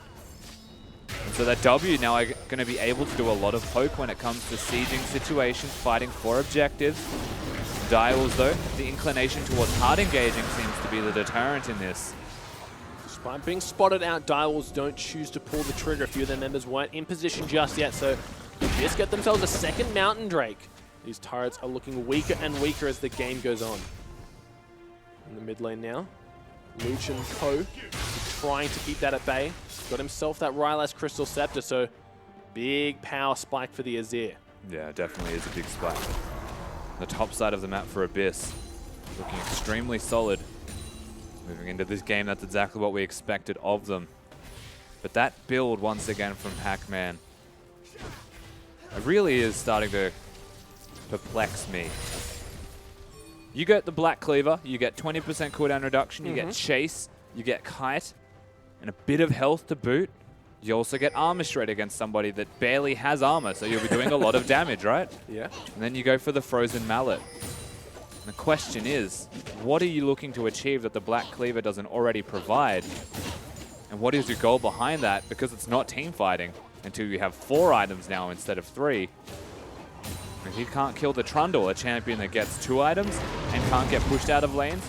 And so that W now are going to be able to do a lot of poke when it comes to sieging situations, fighting for objectives. Direwolves, though, the inclination towards hard engaging seems to be the deterrent in this. Despite being spotted out, Direwolves don't choose to pull the trigger. A few of their members weren't in position just yet, so they just get themselves a second Mountain Drake. These turrets are looking weaker and weaker as the game goes on. In the mid lane now, Luch and Co trying to keep that at bay. Got himself that Rylai's Crystal Scepter, so big power spike for the Azir. Yeah, definitely is a big spike. The top side of the map for Abyss, looking extremely solid. Moving into this game, that's exactly what we expected of them. But that build, once again, from Pac-Man, it really is starting to perplex me. You get the Black Cleaver, you get 20% cooldown reduction, you get Chase, you get Kite, and a bit of health to boot. You also get Armor Shred against somebody that barely has armor, so you'll be doing a lot of damage, right? Yeah. And then you go for the Frozen Mallet. And the question is, what are you looking to achieve that the Black Cleaver doesn't already provide? And what is your goal behind that? Because it's not team fighting until you have 4 items now instead of 3. If you can't kill the Trundle, a champion that gets 2 items and can't get pushed out of lanes,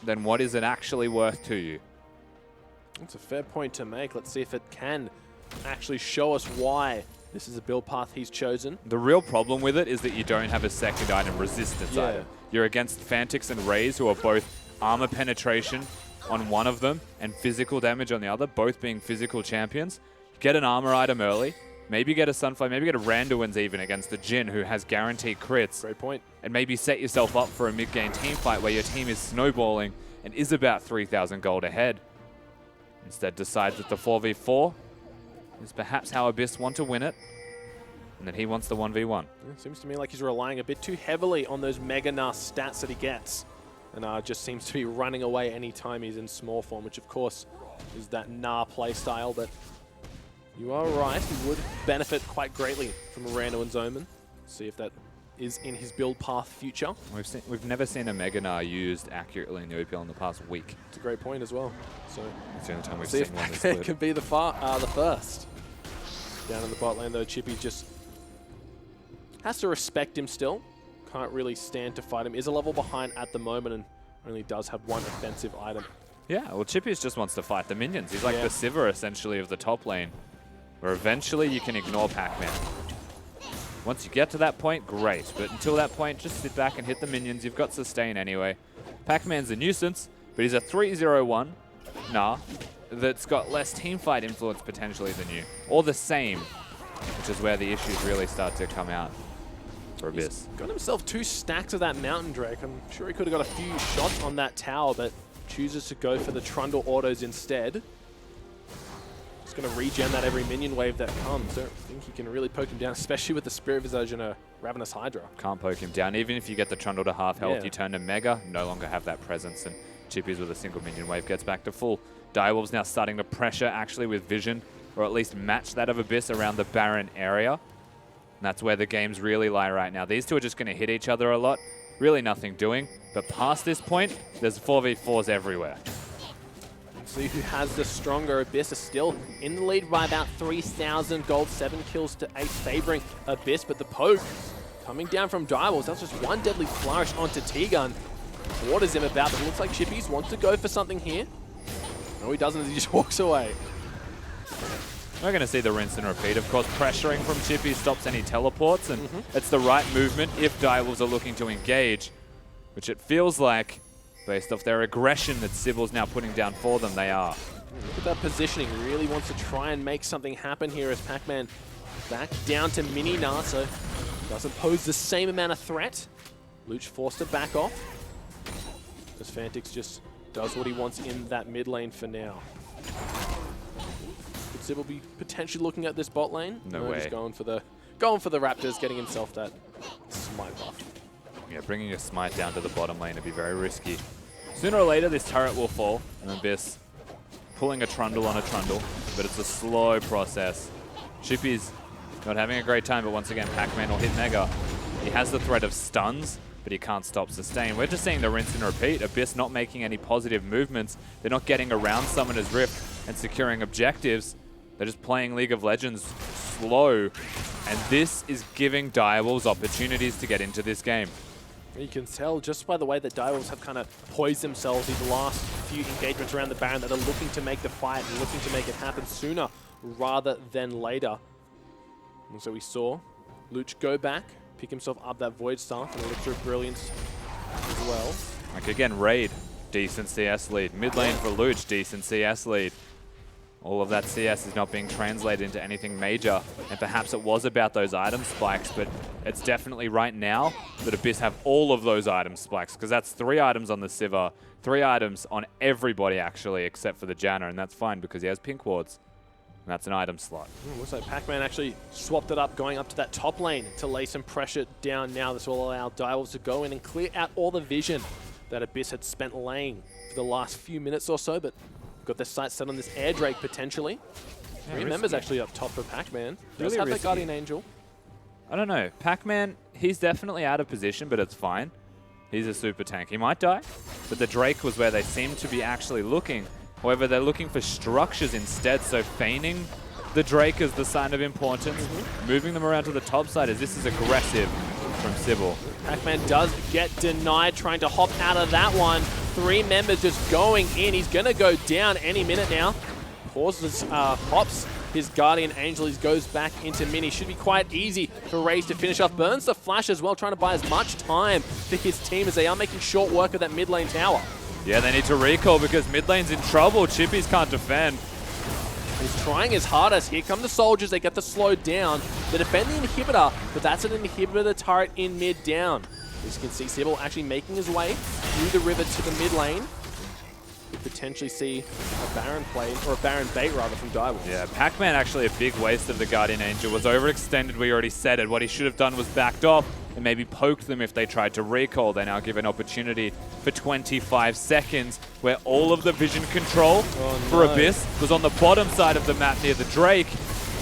then what is it actually worth to you? That's a fair point to make. Let's see if it can actually show us why this is a build path he's chosen. The real problem with it is that you don't have a second item resistance item. You're against Fantix and Raze, who are both armor penetration on one of them and physical damage on the other, both being physical champions. Get an armor item early. Maybe get a Sunflame, maybe get a Randuin's even against the Jhin, who has guaranteed crits. Great point. And maybe set yourself up for a mid-game team fight where your team is snowballing and is about 3,000 gold ahead. Instead decides that the 4v4 is perhaps how Abyss want to win it, and that he wants the 1v1. It seems to me like he's relying a bit too heavily on those Mega Gnar stats that he gets, and just seems to be running away anytime he's in small form, which of course is that Gnar playstyle, but you are right, he would benefit quite greatly from a Randuin's Omen. See if that is in his build path future. We've never seen a Mega Gnar used accurately in the OPL in the past week. It's a great point as well. So it's the only time we've see seen if one this Pac-Man split. can be the first. Down in the bot lane though, Chippy just has to respect him still. Can't really stand to fight him. Is a level behind at the moment and only does have one offensive item. Yeah, well, Chippy just wants to fight the minions. He's like the Sivir, essentially, of the top lane, where eventually you can ignore Pac-Man. Once you get to that point, great. But until that point, just sit back and hit the minions. You've got sustain anyway. Pac-Man's a nuisance, but he's a 3-0-1 Gnar that's got less teamfight influence potentially than you. Or the same, which is where the issues really start to come out for Abyss. He's got himself 2 stacks of that Mountain Drake. I'm sure he could have got a few shots on that tower, but chooses to go for the Trundle autos instead. Just going to regen that every minion wave that comes. Don't think he can really poke him down, especially with the Spirit Visage and a Ravenous Hydra. Can't poke him down. Even if you get the Trundle to half health, you turn to Mega, no longer have that presence, and Chippy's with a single minion wave gets back to full. Direwolf's now starting to pressure actually with vision, or at least match that of Abyss around the Baron area. And that's where the games really lie right now. These two are just going to hit each other a lot. Really nothing doing. But past this point, there's 4v4s everywhere. See who has the stronger. Abyss is still in the lead by about 3,000 gold, 7 kills to 8, favoring Abyss. But the poke coming down from Direwolves. That's just one deadly flourish onto T-Gun. What is him about? But it looks like Chippies wants to go for something here. No, he doesn't. He just walks away. We're going to see the rinse and repeat. Of course, pressuring from Chippy stops any teleports, and it's the right movement if Direwolves are looking to engage, which it feels like, based off their aggression that Sybil's now putting down for them, they are. Look at that positioning. Really wants to try and make something happen here as Pac-Man back down to Mini Gnar, so doesn't pose the same amount of threat. Luch forced to back off as Fantix just does what he wants in that mid lane for now. Could Sybil be potentially looking at this bot lane? No way. Just going for the Raptors, getting himself that smite buff. Yeah, bringing a smite down to the bottom lane would be very risky. Sooner or later, this turret will fall, and Abyss pulling a Trundle on a Trundle, but it's a slow process. Chippy's not having a great time, but once again, Pac-Man will hit Mega. He has the threat of stuns, but he can't stop sustain. We're just seeing the rinse and repeat. Abyss not making any positive movements. They're not getting around Summoner's Rift and securing objectives. They're just playing League of Legends slow, and this is giving Direwolves opportunities to get into this game. You can tell just by the way that Direwolves have kind of poised themselves these last few engagements around the Baron that are looking to make the fight and looking to make it happen sooner rather than later. And so we saw Luch go back, pick himself up that Void Staff and Elixir of Brilliance as well. Like again, Raid, decent CS lead. Mid lane for Luch, decent CS lead. All of that CS is not being translated into anything major, and perhaps it was about those item spikes, but it's definitely right now that Abyss have all of those item spikes, because that's 3 items on the Sivir, 3 items on everybody actually, except for the Janna, and that's fine because he has pink wards. And that's an item slot. Looks like Pac-Man actually swapped it up, going up to that top lane to lay some pressure down now. This will allow Direwolves to go in and clear out all the vision that Abyss had spent laying for the last few minutes or so, but got their sights set on this Air Drake potentially. Yeah, 3 members actually up top for Pac-Man. Does have that Guardian Angel. I don't know. Pac-Man, he's definitely out of position, but it's fine. He's a super tank. He might die, but the Drake was where they seem to be actually looking. However, they're looking for structures instead, so feigning the Drake is the sign of importance. Moving them around to the top side as this is aggressive from Sybil. Pac-Man does get denied, trying to hop out of that one. 3 members just going in. He's going to go down any minute now. Pauses, hops his Guardian Angel. He goes back into Mini. Should be quite easy for Raze to finish off. Burns the Flash as well, trying to buy as much time for his team as they are making short work of that mid lane tower. Yeah, they need to recall because mid lane's in trouble. Chippies can't defend. He's trying his hardest. Here come the soldiers. They get the slow down. They defend the inhibitor, but that's an inhibitor turret in mid down. As you can see, Sybil actually making his way through the river to the mid lane. We could potentially see a Baron play, or a Baron bait rather, from Direwolves. Yeah, Pac-Man actually a big waste of the Guardian Angel. Was overextended, we already said it. What he should have done was backed off and maybe poked them if they tried to recall. They now give an opportunity for 25 seconds where all of the vision control for Abyss was on the bottom side of the map near the Drake.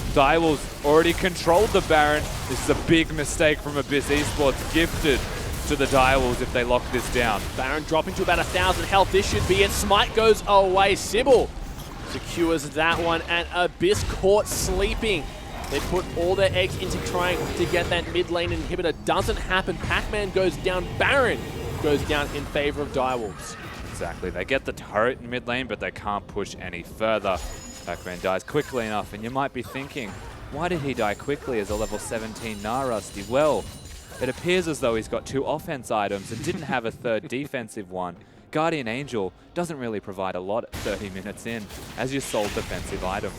Direwolves already controlled the Baron. This is a big mistake from Abyss Esports, gifted to the Direwolves if they lock this down. Baron dropping to about 1,000 health. This should be it. Smite goes away. CBLOL secures that one, and Abyss caught sleeping. They put all their eggs into trying to get that mid lane inhibitor. Doesn't happen. Pac-Man goes down. Baron goes down in favor of Direwolves. Exactly. They get the turret in mid lane, but they can't push any further. Pac-Man dies quickly enough, and you might be thinking, why did he die quickly as a level 17 Rusty? Well, it appears as though he's got 2 offense items and didn't have a third defensive one. Guardian Angel doesn't really provide a lot at 30 minutes in as your sole defensive item.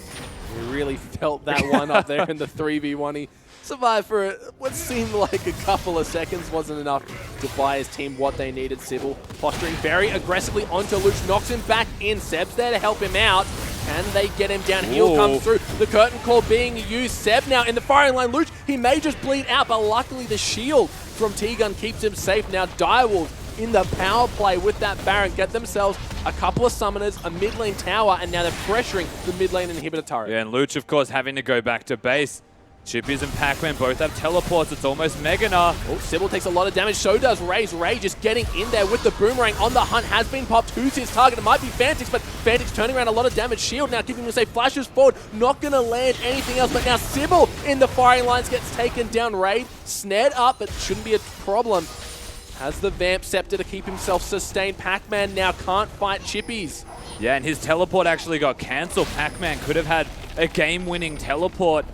We really felt that one up there in the 3v1. He survived for what seemed like a couple of seconds. Wasn't enough to buy his team what they needed. CBLOL posturing very aggressively onto Luch. Knocks him back in. Seb's there to help him out. Can they get him down? Heal comes through. The curtain call being used. Seb now in the firing line. Luch, he may just bleed out, but luckily the shield from T-Gun keeps him safe. Now Direwolves in the power play with that Baron, get themselves a couple of summoners, a mid lane tower, and now they're pressuring the mid lane inhibitor turret. Yeah, and Luch, of course, having to go back to base. Chippies and Pac-Man both have teleports. It's almost Meganar. Oh, CBLOL takes a lot of damage. So does Raze. Ray just getting in there with the boomerang on the hunt. Has been popped. Who's his target? It might be Fantix, but Fantix turning around a lot of damage. Shield now keeping him safe. Flashes forward. Not going to land anything else. But now CBLOL in the firing lines gets taken down. Ray snared up, but shouldn't be a problem. Has the Vamp Scepter to keep himself sustained. Pac-Man now can't fight Chippies. Yeah, and his teleport actually got cancelled. Pac-Man could have had a game-winning teleport,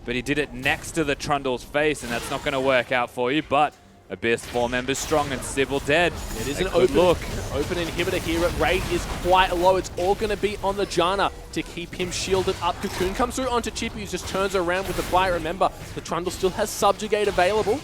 but he did it next to the Trundle's face, and that's not going to work out for you. But Abyss 4 members strong and CBLOL dead. It is an open inhibitor here. Raid is quite low. It's all going to be on the Janna to keep him shielded up. Cocoon comes through onto Chippy, who just turns around with the fire. Remember, the Trundle still has Subjugate available.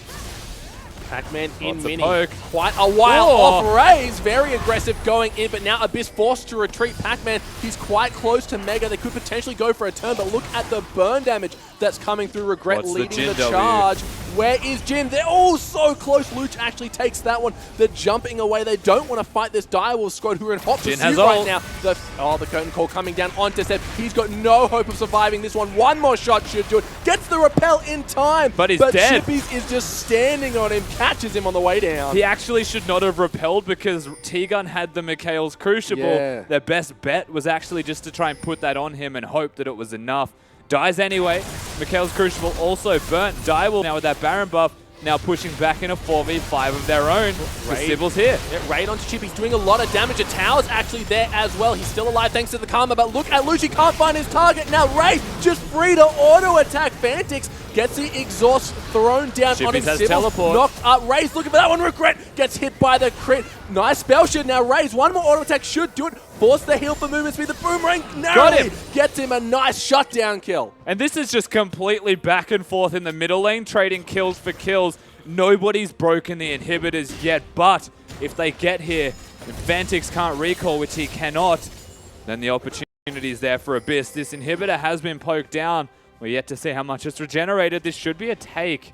Pac-Man in mini. Quite a while off Raze. Very aggressive going in, but now Abyss forced to retreat. Pac-Man, he's quite close to Mega. They could potentially go for a turn, but look at the burn damage that's coming through. Regret leading the charge. Where is Jin? They're all so close. Luch actually takes that one. They're jumping away. They don't want to fight this Direwolf squad who are in hot pursuit right now. The curtain call coming down onto Seb. He's got no hope of surviving this one. One more shot should do it. Gets the repel in time. But he's dead. Chippies is just standing on him, catches him on the way down. He actually should not have repelled because T-Gun had the Mikhail's Crucible. Yeah. Their best bet was actually just to try and put that on him and hope that it was enough. Dies anyway. Mikhail's Crucible also burnt. Direwolf now with that Baron buff, now pushing back in a 4v5 of their own. CBLOL's here. Yeah, Raid onto Chip. He's doing a lot of damage. A tower's actually there as well. He's still alive thanks to the Karma, but look at Luch. He can't find his target. Now Raid just free to auto-attack Fantix. Gets the exhaust thrown down on his teleport. Knocked up. Raze looking for that one. Regret gets hit by the crit. Nice spell shot. Now Raze, one more auto attack should do it. Force the heal for movement speed. The boomerang narrowly gets him a nice shutdown kill. And this is just completely back and forth in the middle lane, trading kills for kills. Nobody's broken the inhibitors yet, but if they get here, if Fantix can't recall, which he cannot, then the opportunity is there for Abyss. This inhibitor has been poked down. We're yet to see how much it's regenerated. This should be a take.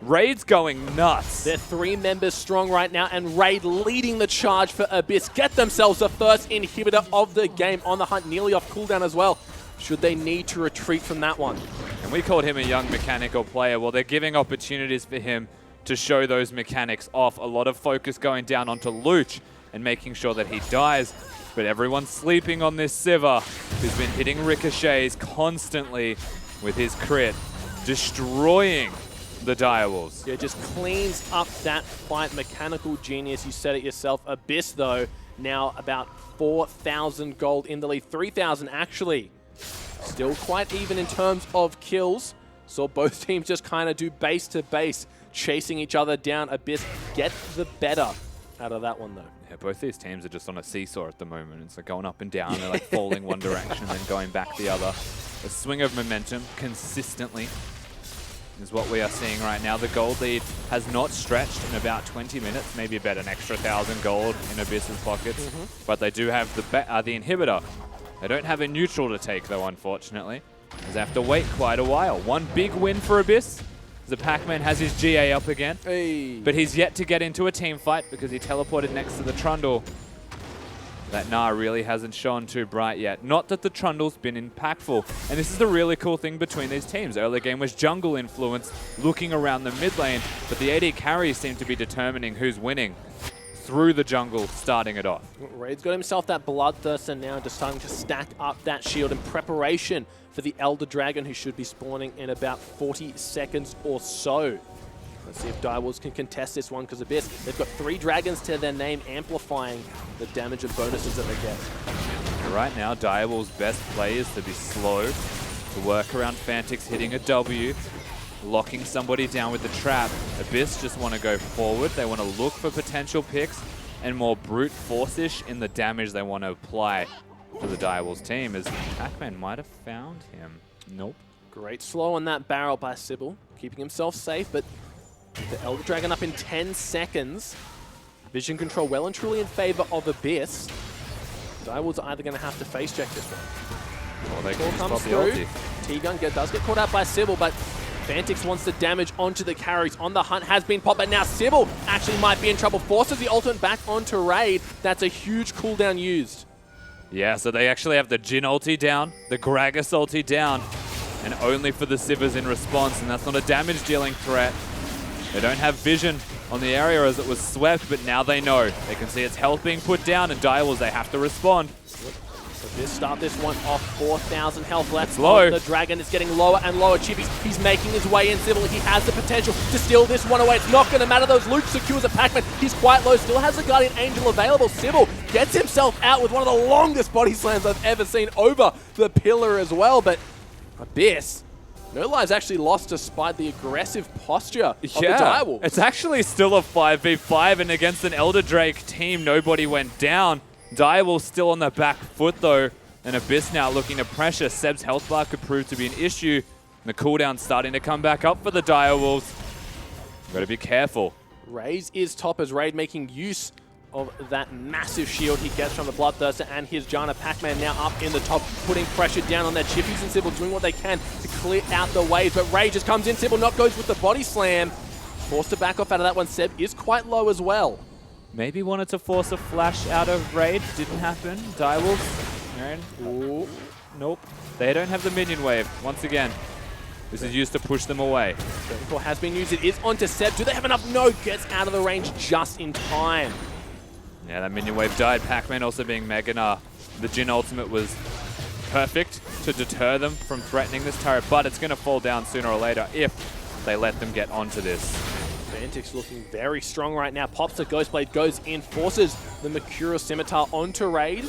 Raid's going nuts. They're 3 members strong right now, and Raid leading the charge for Abyss. Get themselves the first inhibitor of the game on the hunt, nearly off cooldown as well, should they need to retreat from that one. And we called him a young mechanical player. Well, they're giving opportunities for him to show those mechanics off. A lot of focus going down onto Luch and making sure that he dies. But everyone's sleeping on this Sivir, who's been hitting ricochets constantly with his crit, destroying the Direwolves. Yeah, just cleans up that fight. Mechanical genius, you said it yourself. Abyss, though, now about 4,000 gold in the lead. 3,000, actually. Still quite even in terms of kills. Saw both teams just kind of do base to base, chasing each other down. Abyss get the better out of that one, though. Yeah, both these teams are just on a seesaw at the moment. It's like going up and down. They're like falling one direction and then going back the other. A swing of momentum consistently is what we are seeing right now. The gold lead has not stretched in about 20 minutes, maybe about an extra 1,000 gold in Abyss's pockets. But they do have the inhibitor. They don't have a neutral to take, though, unfortunately, as they have to wait quite a while. One big win for Abyss. The Pac-Man has his GA up again, but he's yet to get into a team fight because he teleported next to the Trundle. That Nah really hasn't shone too bright yet. Not that the Trundle's been impactful. And this is the really cool thing between these teams. Early game was jungle influence, looking around the mid lane, but the AD carries seem to be determining who's winning through the jungle, starting it off. Raid's got himself that Bloodthirster now, just starting to stack up that shield in preparation for the Elder Dragon, who should be spawning in about 40 seconds or so. Let's see if Direwolves can contest this one, because Abyss, they've got 3 dragons to their name, amplifying the damage and bonuses that they get. Right now, Direwolves' best play is to be slow, to work around Fantix hitting a W, locking somebody down with the trap. Abyss just want to go forward. They want to look for potential picks and more brute force-ish in the damage they want to apply to the Direwolves team, as Pac-Man might have found him. Nope. Great slow on that barrel by Sybil, keeping himself safe, but the Elder Dragon up in 10 seconds. Vision control well and truly in favor of Abyss. Direwolves are either going to have to face check this one. Well, they Call can comes spot the through. ulti. T-Gun does get caught out by Sybil, but Fantix wants the damage onto the carries. On the hunt has been popped, but now Sybil actually might be in trouble. Forces the ultimate back onto Raid. That's a huge cooldown used. Yeah, so they actually have the Jhin ulti down, the Gragas ulti down, and only for the Sivers in response, and that's not a damage dealing threat. They don't have vision on the area as it was swept, but now they know. They can see its health being put down, and Direwolves, they have to respond. Just start this one off, 4,000 health left. It's low. The Dragon is getting lower and lower. Chippy, he's making his way in. Sybil, he has the potential to steal this one away. It's not going to matter. Those Luke secures a Pac-Man. He's quite low, still has the Guardian Angel available. Sybil gets himself out with one of the longest body slams I've ever seen over the pillar as well. But Abyss, No Lies actually lost despite the aggressive posture of the Direwolves. It's actually still a 5v5, and against an Elder Drake team, nobody went down. Direwolves still on the back foot though, and Abyss now looking to pressure. Seb's health bar could prove to be an issue. And the cooldown's starting to come back up for the Direwolves. Gotta be careful. Raze is top as Raid making use of that massive shield he gets from the Bloodthirster and his Janna. Pac-Man now up in the top, putting pressure down on their Chippies, and Sybil doing what they can to clear out the waves. But Raid just comes in, Sybil not goes with the body slam. Forced to back off out of that one. Seb is quite low as well. Maybe wanted to force a flash out of Raid. Didn't happen. Direwolves. Aaron. Ooh. Nope. They don't have the minion wave. Once again, this is used to push them away. Before has been used. It is onto Seb. Do they have enough? No. Gets out of the range just in time. Yeah, that minion wave died. Pac-Man also being Meganar. The Jhin ultimate was perfect to deter them from threatening this turret, but it's going to fall down sooner or later if they let them get onto this. Fantix looking very strong right now. Pops the Ghostblade, goes in, forces the Mercurial Scimitar onto Raid.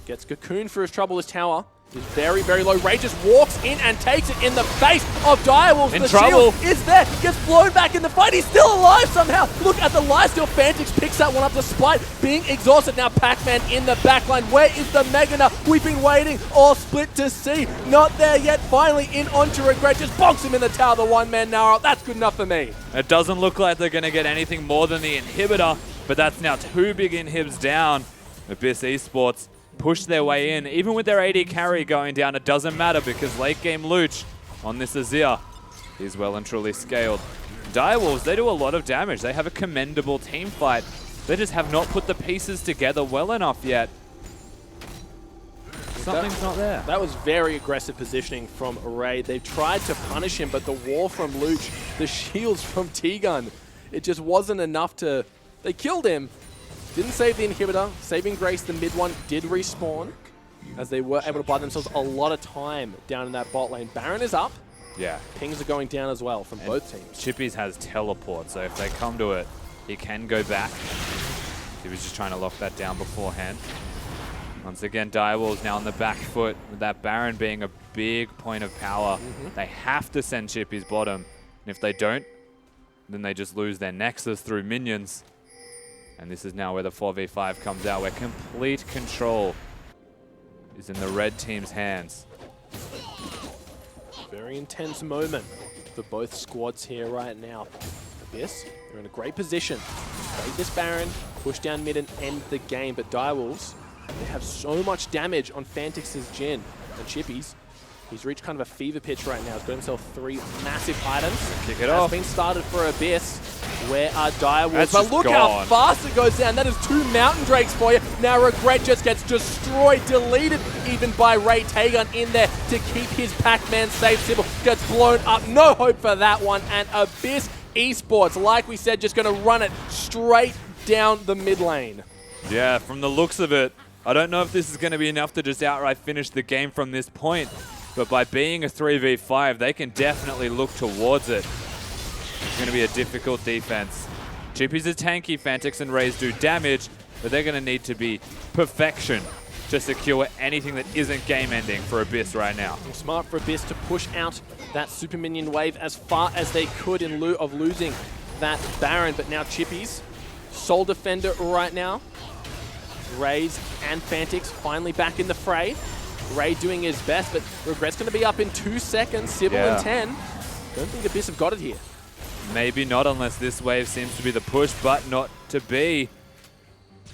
Gets Cocoon for his trouble. His tower is very, very low. Raid just walks in and takes it in the face of Direwolves. In the trouble. shield is there. Gets blown back in the fight. He's still alive somehow. Look at the lifesteal. Fantix picks that one up despite being exhausted. Now Pac-Man in the backline. Where is the Meganar? We've been waiting. All split to see. Not there yet. Finally in onto Regret. Just bonks him in the tower. The one-man Nara. That's good enough for me. It doesn't look like they're going to get anything more than the inhibitor, but that's now 2 big inhibs down. Abyss Esports push their way in. Even with their AD carry going down, it doesn't matter because late game Luch on this Azir is well and truly scaled. Direwolves, they do a lot of damage. They have a commendable team fight. They just have not put the pieces together well enough yet. Something's not there. That was very aggressive positioning from Raid. They've tried to punish him, but the wall from Luch, the shields from T-Gun, it just wasn't enough to... They killed him. Didn't save the inhibitor. Saving Grace, the mid one, did respawn, as they were able to buy themselves a lot of time down in that bot lane. Baron is up. Yeah. Pings are going down as well from both teams. Chippies has teleport, so if they come to it, he can go back. He was just trying to lock that down beforehand. Once again, Direwolves now on the back foot, with that Baron being a big point of power. They have to send Chippies bottom, and if they don't, then they just lose their Nexus through minions. And this is now where the 4v5 comes out, where complete control is in the red team's hands. Very intense moment for both squads here right now. Abyss, they're in a great position. Trade this Baron, push down mid and end the game. But Direwolves, they have so much damage on Fantix's Jhin and Chippies. He's reached kind of a fever pitch right now. He's got himself 3 massive items. Kick it off. Has been started for Abyss. Where are Direwolves? That's But look how fast it goes down. That is 2 Mountain Drakes for you. Now Regret just gets destroyed, deleted even by Ray Tagon in there to keep his Pac-Man safe. Sybil gets blown up. No hope for that one. And Abyss Esports, like we said, just going to run it straight down the mid lane. Yeah, from the looks of it, I don't know if this is going to be enough to just outright finish the game from this point. But by being a 3v5, they can definitely look towards it. It's going to be a difficult defense. Chippy's are tanky, Fantix and Rays do damage, but they're going to need to be perfection to secure anything that isn't game-ending for Abyss right now. Smart for Abyss to push out that super minion wave as far as they could in lieu of losing that Baron. But now Chippy's sole defender right now. Rays and Fantix finally back in the fray. Ray doing his best, but Regret's going to be up in 2 seconds. Sybil in 10. Don't think Abyss have got it here. Maybe not unless this wave seems to be the push, but not to be.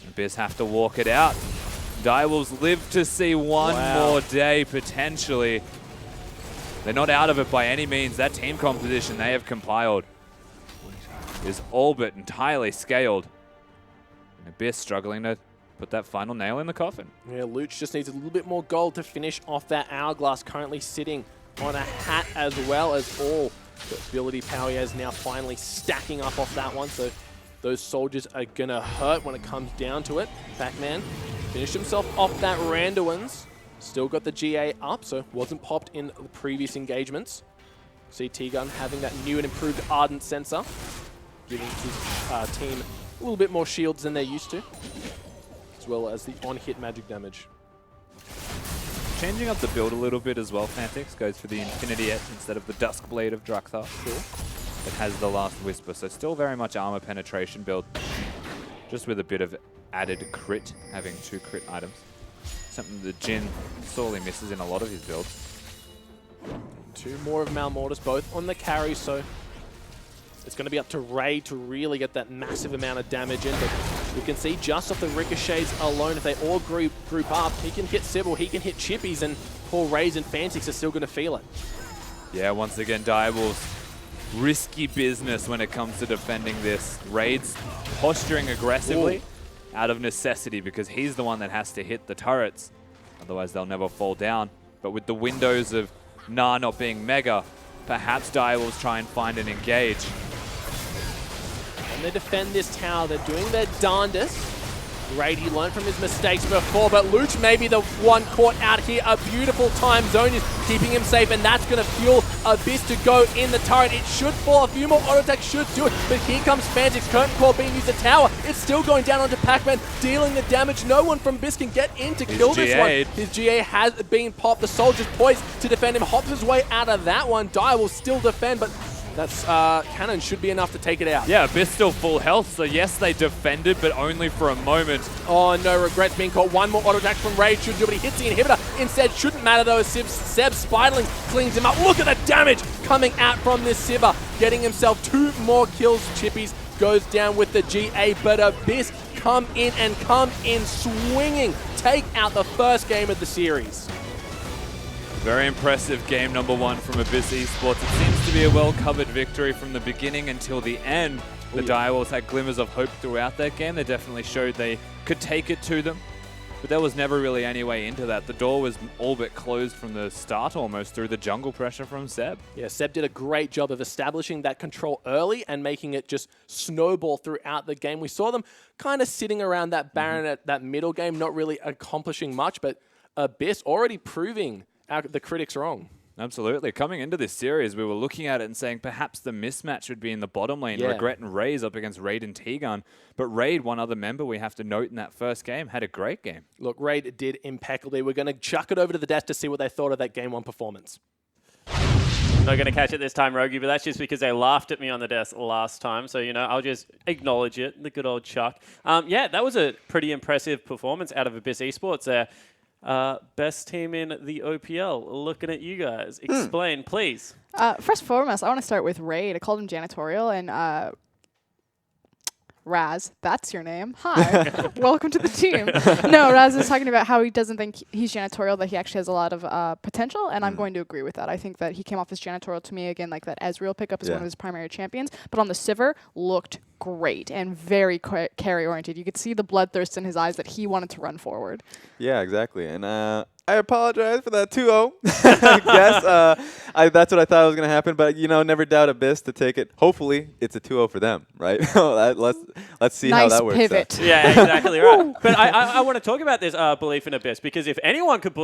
Abyss have to walk it out. Direwolves live to see one more day, potentially. They're not out of it by any means. That team composition they have compiled is all but entirely scaled. And Abyss struggling to put that final nail in the coffin. Yeah, Luch just needs a little bit more gold to finish off that Hourglass, currently sitting on a hat as well as all the ability power he has now finally stacking up off that one. So those soldiers are going to hurt when it comes down to it. Pac-Man finished himself off that Randuin's. Still got the GA up, so wasn't popped in the previous engagements. See T-Gun having that new and improved Ardent sensor, giving his team a little bit more shields than they're used to, as well as the on-hit magic damage. Changing up the build a little bit as well, Fantix goes for the Infinity Etch instead of the Dusk Blade of Drakthar. It has the Last Whisper, so still very much armor penetration build, just with a bit of added crit, having 2 crit items. Something that Jin sorely misses in a lot of his builds. 2 more of Malmortis, both on the carry, so it's going to be up to Ray to really get that massive amount of damage in. But you can see just off the ricochets alone, if they all group up, he can hit Sybil, he can hit Chippies, and poor Rays and Fantix are still going to feel it. Yeah, once again, Direwolves, risky business when it comes to defending this. Raid's posturing aggressively out of necessity because he's the one that has to hit the turrets. Otherwise, they'll never fall down. But with the windows of Nah not being mega, perhaps Direwolves try and find an engage. And they defend this tower. They're doing their darndest. Grady learned from his mistakes before, but Luch may be the one caught out here. A beautiful time zone is keeping him safe, and that's going to fuel Abyss to go in the turret. It should fall. A few more auto attacks should do it, but here comes Fantix. Curtain Call being used. The tower, it's still going down onto Pac-Man, dealing the damage. No one from Abyss can get in to kill this one. His GA has been popped. The soldier's poised to defend him. Hops his way out of that one. Dye will still defend, but that's cannon should be enough to take it out. Yeah, Abyss still full health, so yes, they defended, but only for a moment. Oh no, Regret's being caught. One more auto attack from Raid should do, but he hits the inhibitor. Instead, shouldn't matter though, Seb Spiderling cleans him up. Look at the damage coming out from this Sibba. Getting himself 2 more kills. Chippies goes down with the GA, but Abyss come in swinging. Take out the first game of the series. Very impressive game number 1 from Abyss Esports. It seems to be a well-covered victory from the beginning until the end. The Direwolves had glimmers of hope throughout that game. They definitely showed they could take it to them, but there was never really any way into that. The door was all but closed from the start almost through the jungle pressure from Seb. Yeah, Seb did a great job of establishing that control early and making it just snowball throughout the game. We saw them kind of sitting around that Baron at that middle game, not really accomplishing much, but Abyss already proving the critics wrong. Absolutely. Coming into this series, we were looking at it and saying perhaps the mismatch would be in the bottom lane. Yeah. Regret and Rays up against Raid and T-Gun. But Raid, one other member we have to note in that first game, had a great game. Look, Raid did impeccably. We're going to chuck it over to the desk to see what they thought of that Game 1 performance. Not going to catch it this time, Rogie, but that's just because they laughed at me on the desk last time. So, you know, I'll just acknowledge it, the good old Chuck. Yeah, that was a pretty impressive performance out of Abyss Esports there. Best team in the OPL. Looking at you guys. Explain, please. First and foremost, I want to start with Raid. I called him janitorial, and Raz, that's your name. Hi, welcome to the team. No, Raz is talking about how he doesn't think he's janitorial, that he actually has a lot of potential, and I'm going to agree with that. I think that he came off as janitorial to me, again, like that Ezreal pickup is one of his primary champions, but on the Sivir, looked great and very carry-oriented. You could see the bloodthirst in his eyes that he wanted to run forward. Yeah, exactly. And I apologize for that 2-0. I guess that's what I thought was going to happen. But, never doubt Abyss to take it. Hopefully, it's a 2-0 for them, right? Let's see how that works pivot. out. Yeah, exactly right. But I want to talk about this belief in Abyss, because if anyone could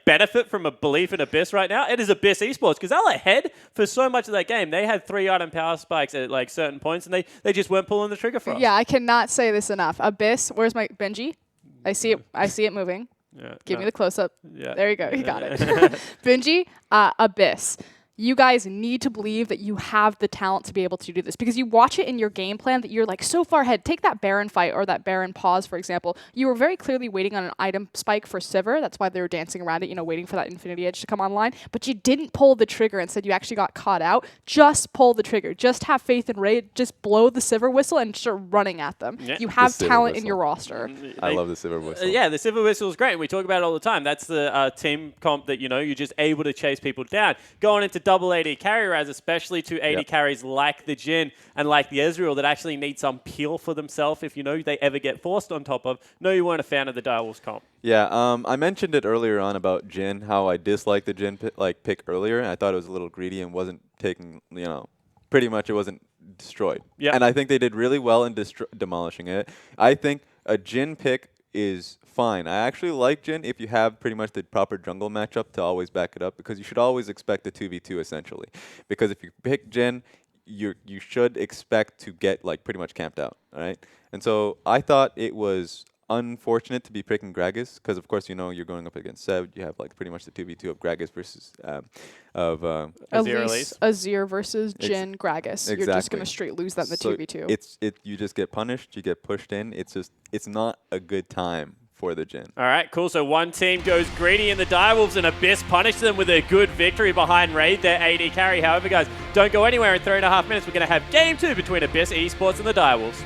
benefit from a belief in Abyss right now, it is Abyss Esports, because they're ahead for so much of that game. They had 3-item power spikes at certain points, and they just weren't pulling the trigger for us. Yeah, I cannot say this enough. Abyss, where's my Benji? I see it moving. Yeah, Give me the close-up. Yeah. There you go. You got it. Benji, Abyss. You guys need to believe that you have the talent to be able to do this, because you watch it in your game plan that you're so far ahead. Take that Baron fight or that Baron pause, for example. You were very clearly waiting on an item spike for Sivir. That's why they were dancing around it, waiting for that Infinity Edge to come online. But you didn't pull the trigger. Instead, you actually got caught out. Just pull the trigger. Just have faith in Raid. Just blow the Sivir whistle and start running at them. Yeah. You have talent in your roster. I love the Sivir whistle. Yeah, the Sivir whistle is great. We talk about it all the time. That's the team comp that, you're just able to chase people down. Going into double AD carry, especially to AD carries like the Jhin and like the Ezreal that actually need some peel for themselves if they ever get forced on top of. No, you weren't a fan of the Direwolves comp. Yeah, I mentioned it earlier on about Jhin, how I disliked the Jhin pick earlier. I thought it was a little greedy and wasn't taking, pretty much it wasn't destroyed. Yeah. And I think they did really well in demolishing it. I think a Jhin pick is fine. I actually like Jhin if you have pretty much the proper jungle matchup to always back it up, because you should always expect a 2v2 essentially. Because if you pick Jhin, you should expect to get pretty much camped out, all right? And so I thought it was unfortunate to be picking Gragas, because of course you're going up against Seb. You have pretty much the 2v2 of Gragas versus Azir versus Jhin Gragas. Exactly. You're just gonna straight lose that in the 2v2. You just get punished. You get pushed in. It's not a good time for the Jhin. All right, cool. So one team goes greedy in the Direwolves, and Abyss punish them with a good victory behind Raid, their AD carry. However, guys, don't go anywhere. In 3.5 minutes, we're going to have Game 2 between Abyss Esports and the Direwolves.